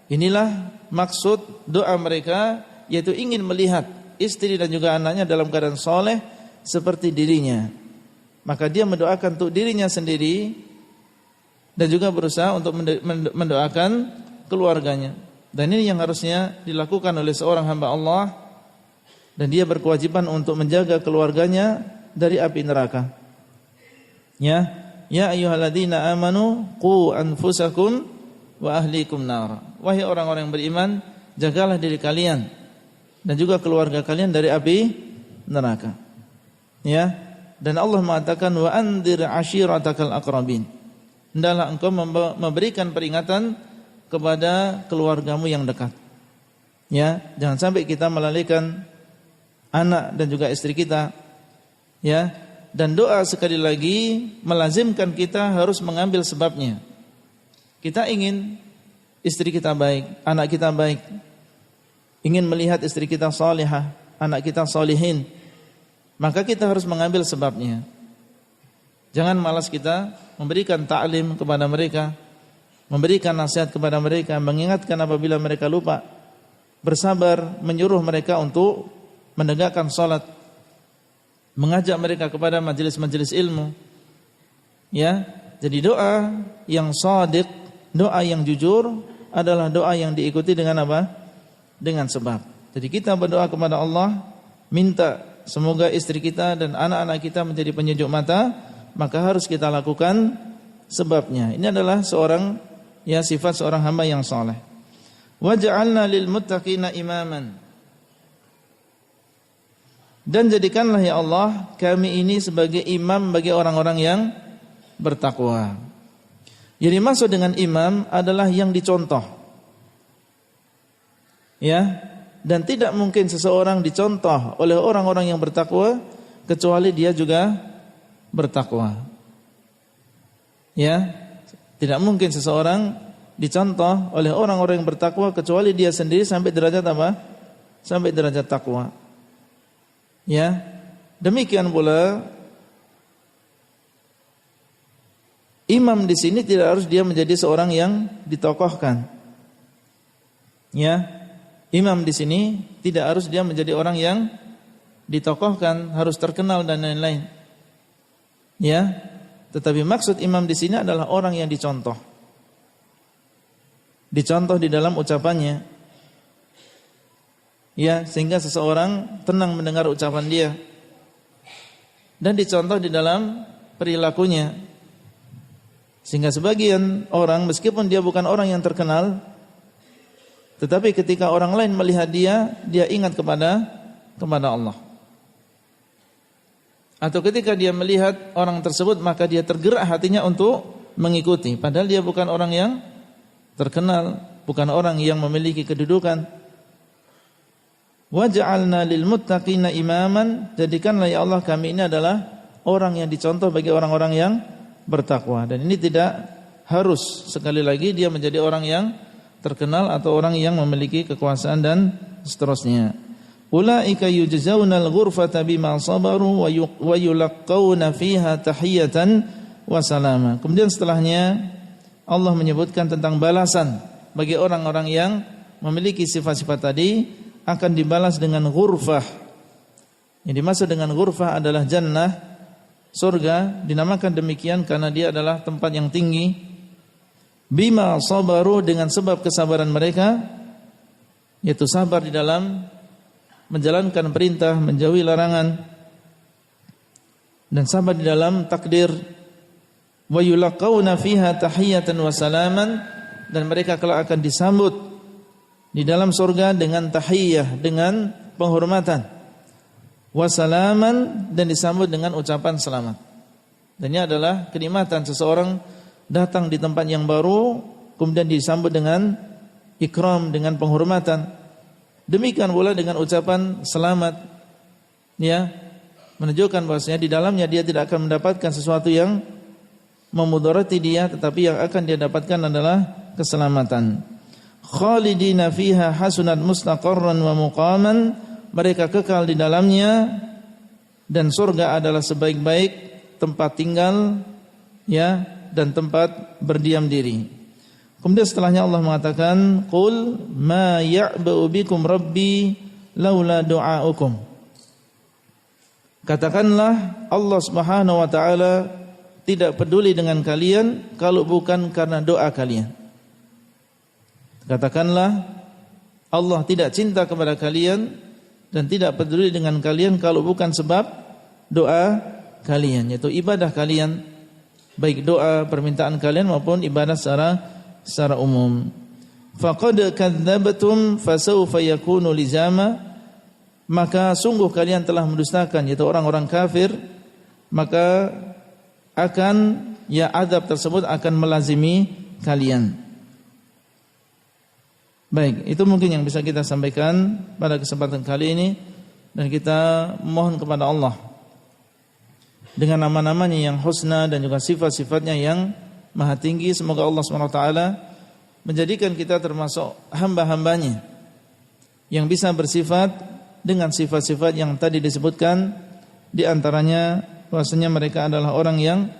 inilah maksud doa mereka, yaitu ingin melihat istri dan juga anaknya dalam keadaan saleh seperti dirinya. Maka dia mendoakan untuk dirinya sendiri dan juga berusaha untuk mendoakan keluarganya. Dan ini yang harusnya dilakukan oleh seorang hamba Allah, dan dia berkewajiban untuk menjaga keluarganya dari api neraka. Ya ayyuhalladzina amanu qu anfusakum wa ahlikum nar. Wahai orang-orang yang beriman, jagalah diri kalian dan juga keluarga kalian dari api neraka. Ya, dan Allah mengatakan wa anzir ashiratakal aqrabin. Hendaklah engkau memberikan peringatan kepada keluargamu yang dekat. Ya, jangan sampai kita melalaikan anak dan juga istri kita. Ya, dan doa sekali lagi melazimkan kita harus mengambil sebabnya. Kita ingin istri kita baik, anak kita baik, ingin melihat istri kita salihah, anak kita salihin, maka kita harus mengambil sebabnya. Jangan malas kita memberikan ta'lim kepada mereka, memberikan nasihat kepada mereka, mengingatkan apabila mereka lupa, bersabar menyuruh mereka untuk menegakkan salat, mengajak mereka kepada majelis-majelis ilmu. Ya, jadi doa yang shadiq, doa yang jujur adalah doa yang diikuti dengan apa? Dengan sebab. Jadi kita berdoa kepada Allah, minta semoga istri kita dan anak-anak kita menjadi penyejuk mata, maka harus kita lakukan sebabnya. Ini adalah sifat seorang hamba yang saleh. Waj'alna lil muttaqina imaman. Dan jadikanlah ya Allah kami ini sebagai imam bagi orang-orang yang bertakwa. Jadi maksud dengan imam adalah yang dicontoh. Ya, dan tidak mungkin seseorang dicontoh oleh orang-orang yang bertakwa kecuali dia juga bertakwa. Ya, tidak mungkin seseorang dicontoh oleh orang-orang yang bertakwa kecuali dia sendiri sampai derajat apa? Sampai derajat takwa. Ya, demikian pula imam di sini tidak harus dia menjadi seorang yang ditokohkan. Ya, imam di sini tidak harus dia menjadi orang yang ditokohkan, harus terkenal dan lain-lain. Ya, tetapi maksud imam di sini adalah orang yang dicontoh. Dicontoh di dalam ucapannya. Ya, sehingga seseorang tenang mendengar ucapan dia. Dan dicontoh di dalam perilakunya. Sehingga sebagian orang meskipun dia bukan orang yang terkenal, tetapi ketika orang lain melihat dia ingat kepada Allah. Atau ketika dia melihat orang tersebut maka dia tergerak hatinya untuk mengikuti, padahal dia bukan orang yang terkenal, bukan orang yang memiliki kedudukan. Waj'alna lil muttaqina imaman, jadikanlah ya Allah kami ini adalah orang yang dicontoh bagi orang-orang yang bertakwa. Dan ini tidak harus sekali lagi dia menjadi orang yang terkenal atau orang yang memiliki kekuasaan dan seterusnya. Ulaika yujzaunal ghurfata bima sabaru wa yulaqqauna fiha tahiyatan wa salama. Kemudian setelahnya Allah menyebutkan tentang balasan bagi orang-orang yang memiliki sifat-sifat tadi akan dibalas dengan ghurfah. Yang dimaksud dengan ghurfah adalah jannah, surga, dinamakan demikian karena dia adalah tempat yang tinggi. Bima sabaru, dengan sebab kesabaran mereka, yaitu sabar di dalam menjalankan perintah, menjauhi larangan, dan sabar di dalam takdir. Wa yulaqauna fiha tahiyatan wa salaman, dan mereka kelak akan disambut di dalam surga dengan tahiyah, dengan penghormatan, wa salaman, dan disambut dengan ucapan selamat. Dan ini adalah kenikmatan seseorang datang di tempat yang baru kemudian disambut dengan ikram, dengan penghormatan. Demikian pula dengan ucapan selamat, ya, menunjukkan bahwasanya di dalamnya dia tidak akan mendapatkan sesuatu yang memudarati dia, tetapi yang akan dia dapatkan adalah keselamatan. Khalidina fiha hasunat mustaqarran wa muqaman, mereka kekal di dalamnya dan surga adalah sebaik-baik tempat tinggal, ya, dan tempat berdiam diri. Kemudian setelahnya Allah mengatakan, qul ma ya'ba'u bikum rabbi laula du'aukum. Katakanlah Allah Subhanahu wa taala tidak peduli dengan kalian kalau bukan karena doa kalian. Katakanlah Allah tidak cinta kepada kalian dan tidak peduli dengan kalian kalau bukan sebab doa kalian, yaitu ibadah kalian, baik doa permintaan kalian maupun ibadah secara umum. Faqad kadzdzabtum fasawfa yakunu lizama, maka sungguh kalian telah mendustakan, yaitu orang-orang kafir, maka akan, ya, azab tersebut akan melazimi kalian. Baik, itu mungkin yang bisa kita sampaikan pada kesempatan kali ini, dan kita mohon kepada Allah dengan nama-namanya yang husna dan juga sifat-sifatnya yang maha tinggi, semoga Allah SWT menjadikan kita termasuk hamba-hambanya yang bisa bersifat dengan sifat-sifat yang tadi disebutkan. Di antaranya bahwasanya mereka adalah orang yang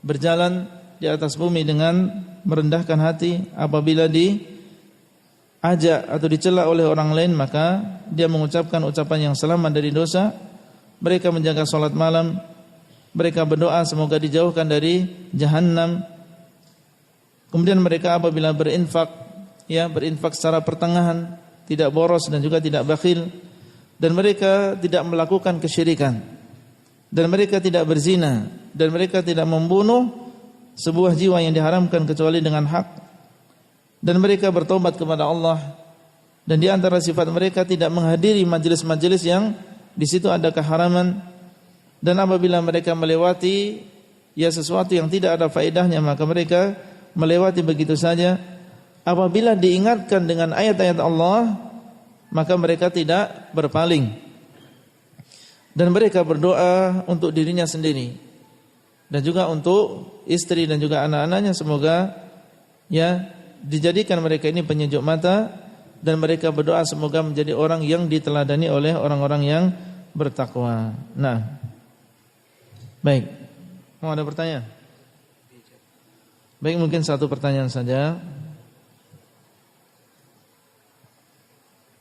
berjalan di atas bumi dengan merendahkan hati. Apabila diajak atau dicela oleh orang lain, maka dia mengucapkan ucapan yang selamat dari dosa. Mereka menjaga salat malam, mereka berdoa semoga dijauhkan dari jahannam. Kemudian mereka apabila berinfak, ya, berinfak secara pertengahan, tidak boros dan juga tidak bakhil. Dan mereka tidak melakukan kesyirikan, dan mereka tidak berzina, dan mereka tidak membunuh sebuah jiwa yang diharamkan kecuali dengan hak. Dan mereka bertobat kepada Allah. Dan di antara sifat mereka tidak menghadiri majelis-majelis yang di situ ada keharaman. Dan apabila mereka melewati, ya, sesuatu yang tidak ada faedahnya, maka mereka melewati begitu saja. Apabila diingatkan dengan ayat-ayat Allah, maka mereka tidak berpaling. Dan mereka berdoa untuk dirinya sendiri dan juga untuk istri dan juga anak-anaknya, semoga, ya, dijadikan mereka ini penyejuk mata, dan mereka berdoa semoga menjadi orang yang diteladani oleh orang-orang yang bertakwa. Nah, baik, mau ada pertanyaan? Baik, mungkin satu pertanyaan saja.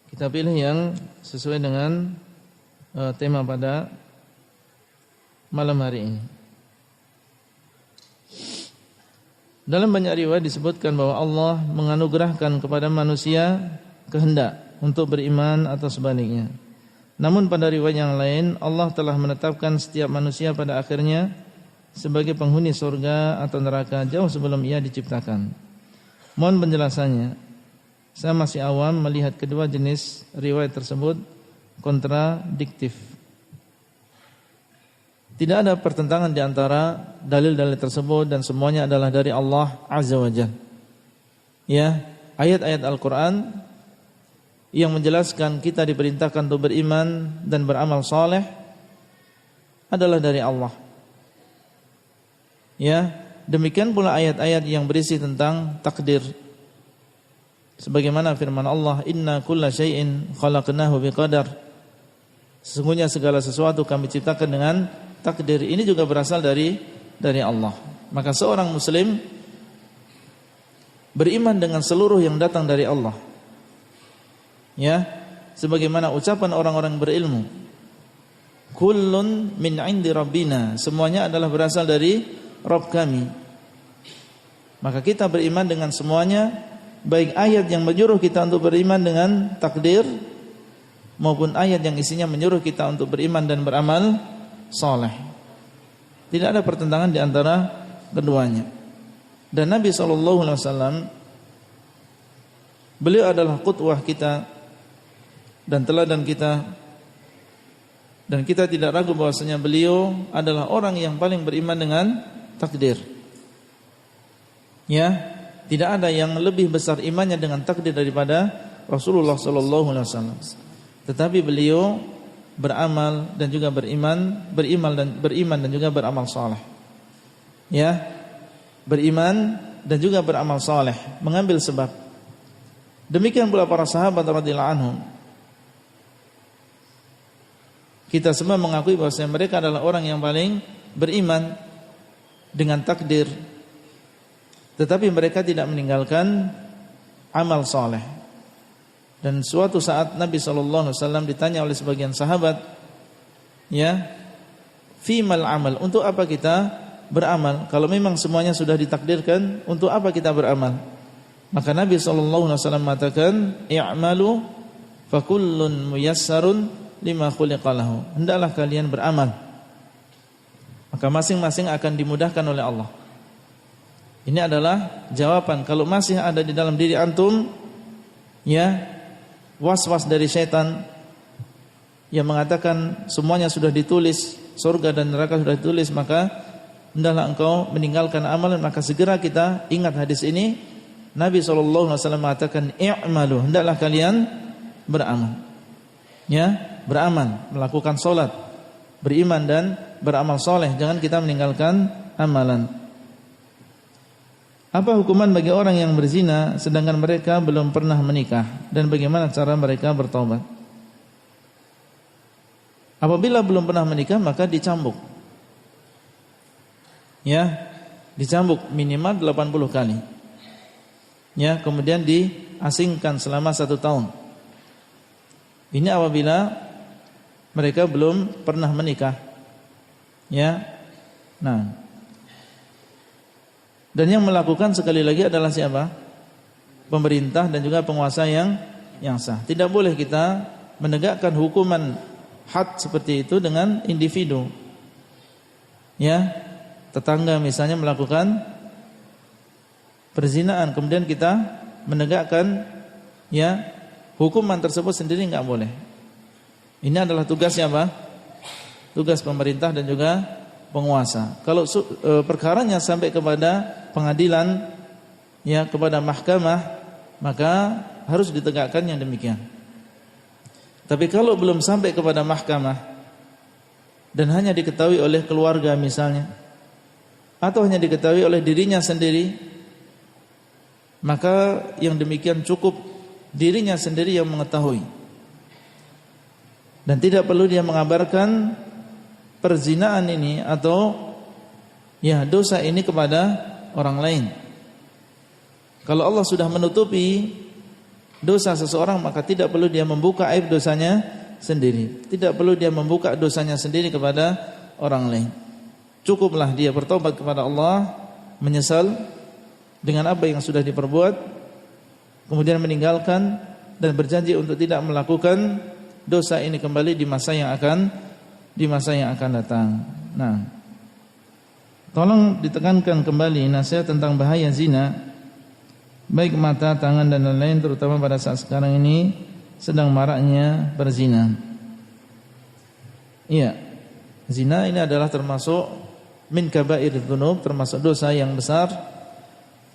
Kita pilih yang sesuai dengan tema pada malam hari ini. Dalam banyak riwayat disebutkan bahwa Allah menganugerahkan kepada manusia kehendak untuk beriman atau sebaliknya. Namun pada riwayat yang lain, Allah telah menetapkan setiap manusia pada akhirnya sebagai penghuni surga atau neraka jauh sebelum ia diciptakan. Mohon penjelasannya. Saya masih awam melihat kedua jenis riwayat tersebut kontradiktif. Tidak ada pertentangan di antara dalil-dalil tersebut dan semuanya adalah dari Allah Azza wa Jalla. Ya, ayat-ayat Al-Qur'an yang menjelaskan kita diperintahkan untuk beriman dan beramal saleh adalah dari Allah. Ya, demikian pula ayat-ayat yang berisi tentang takdir. Sebagaimana firman Allah, "Inna kulla syai'in khalaqnahu biqadar." Sesungguhnya segala sesuatu kami ciptakan dengan takdir. Ini juga berasal dari Allah. Maka seorang muslim beriman dengan seluruh yang datang dari Allah. Ya, sebagaimana ucapan orang-orang berilmu, kullun min 'indi rabbina, semuanya adalah berasal dari Rabb kami. Maka kita beriman dengan semuanya, baik ayat yang menyuruh kita untuk beriman dengan takdir maupun ayat yang isinya menyuruh kita untuk beriman dan beramal saleh. Tidak ada pertentangan di antara keduanya. Dan Nabi SAW, beliau adalah qudwah kita dan teladan kita, dan kita tidak ragu bahwasanya beliau adalah orang yang paling beriman dengan takdir. Ya, tidak ada yang lebih besar imannya dengan takdir daripada Rasulullah SAW. Tetapi beliau beramal dan juga beriman dan juga beramal saleh. Ya, beriman dan juga beramal saleh, mengambil sebab. Demikian pula para sahabat radhiyallahu anhum. Kita semua mengakui bahwa mereka adalah orang yang paling beriman dengan takdir, tetapi mereka tidak meninggalkan amal saleh. Dan suatu saat Nabi SAW ditanya oleh sebagian sahabat, ya, fimal amal, untuk apa kita beramal? Kalau memang semuanya sudah ditakdirkan, untuk apa kita beramal? Maka Nabi SAW mengatakan, i'malu fakullun muyassarun lima khuliqalahu. Hendaklah kalian beramal, maka masing-masing akan dimudahkan oleh Allah. Ini adalah jawaban. Kalau masih ada di dalam diri antum, ya, was-was dari syaitan yang mengatakan semuanya sudah ditulis, surga dan neraka sudah ditulis, maka hendaklah engkau meninggalkan amalan. Maka segera kita ingat hadis ini. Nabi SAW mengatakan, i'malu, hendaklah kalian beramal. Ya, beramal, melakukan solat, beriman dan beramal soleh. Jangan kita meninggalkan amalan. Apa hukuman bagi orang yang berzina sedangkan mereka belum pernah menikah, dan bagaimana cara mereka bertaubat? Apabila belum pernah menikah, maka dicambuk. Ya, dicambuk minimal 80 kali. Ya, kemudian diasingkan selama 1 tahun. Ini apabila mereka belum pernah menikah. Ya. Nah, dan yang melakukan sekali lagi adalah siapa? Pemerintah dan juga penguasa yang sah. Tidak boleh kita menegakkan hukuman had seperti itu dengan individu. Ya, tetangga misalnya melakukan perzinaan, kemudian kita menegakkan, ya, hukuman tersebut sendiri, enggak boleh. Ini adalah tugas siapa? Tugas pemerintah dan juga penguasa. Kalau perkaranya sampai kepada pengadilan, ya, kepada mahkamah, maka harus ditegakkan yang demikian. Tapi kalau belum sampai kepada mahkamah dan hanya diketahui oleh keluarga misalnya, atau hanya diketahui oleh dirinya sendiri, maka yang demikian cukup dirinya sendiri yang mengetahui, dan tidak perlu dia mengabarkan perzinaan ini atau, ya, dosa ini kepada orang lain. Kalau Allah sudah menutupi dosa seseorang, maka tidak perlu dia membuka aib dosanya sendiri. Tidak perlu dia membuka dosanya sendiri kepada orang lain. Cukuplah dia bertobat kepada Allah, menyesal dengan apa yang sudah diperbuat, kemudian meninggalkan dan berjanji untuk tidak melakukan dosa ini kembali di masa yang akan datang. Nah, Tolong ditekankan kembali nasihat tentang bahaya zina, baik mata, tangan dan lain-lain, terutama pada saat sekarang ini sedang maraknya berzina. Iya, zina ini adalah termasuk min kaba'irudz dzunub, termasuk dosa yang besar.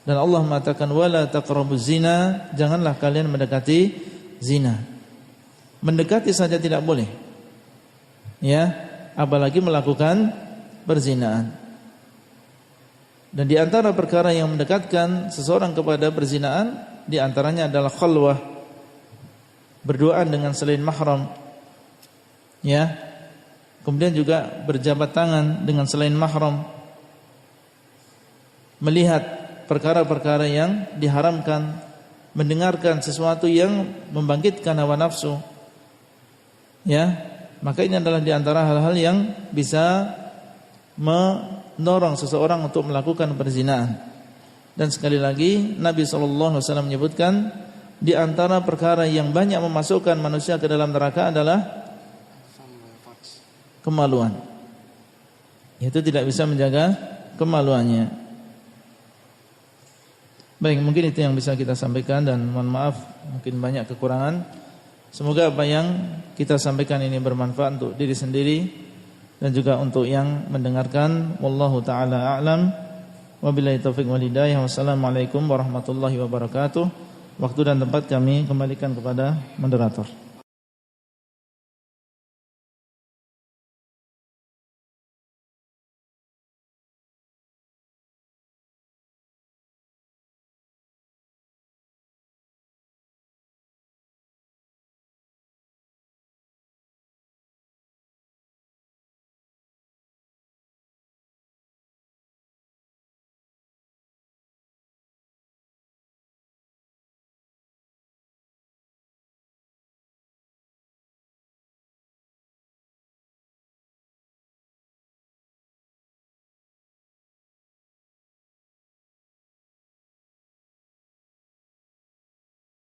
Dan Allah mengatakan wala taqrabuz zina, janganlah kalian mendekati zina. Mendekati saja tidak boleh. Ya, apalagi melakukan perzinaan. Dan di antara perkara yang mendekatkan seseorang kepada perzinaan, di antaranya adalah khalwah, berduaan dengan selain mahram. Ya. Kemudian juga berjabat tangan dengan selain mahram. Melihat perkara-perkara yang diharamkan, mendengarkan sesuatu yang membangkitkan hawa nafsu. Ya, maka ini adalah di antara hal-hal yang bisa mendorong seseorang untuk melakukan perzinaan. Dan sekali lagi Nabi SAW menyebutkan di antara perkara yang banyak memasukkan manusia ke dalam neraka adalah kemaluan. Itu tidak bisa menjaga kemaluannya. Baik, mungkin itu yang bisa kita sampaikan dan mohon maaf mungkin banyak kekurangan. Semoga apa yang kita sampaikan ini bermanfaat untuk diri sendiri dan juga untuk yang mendengarkan. Wallahu taala a'lam. Wabillahi taufiq wal hidayah. Wassalamualaikum warahmatullahi wabarakatuh. Waktu dan tempat kami kembalikan kepada moderator.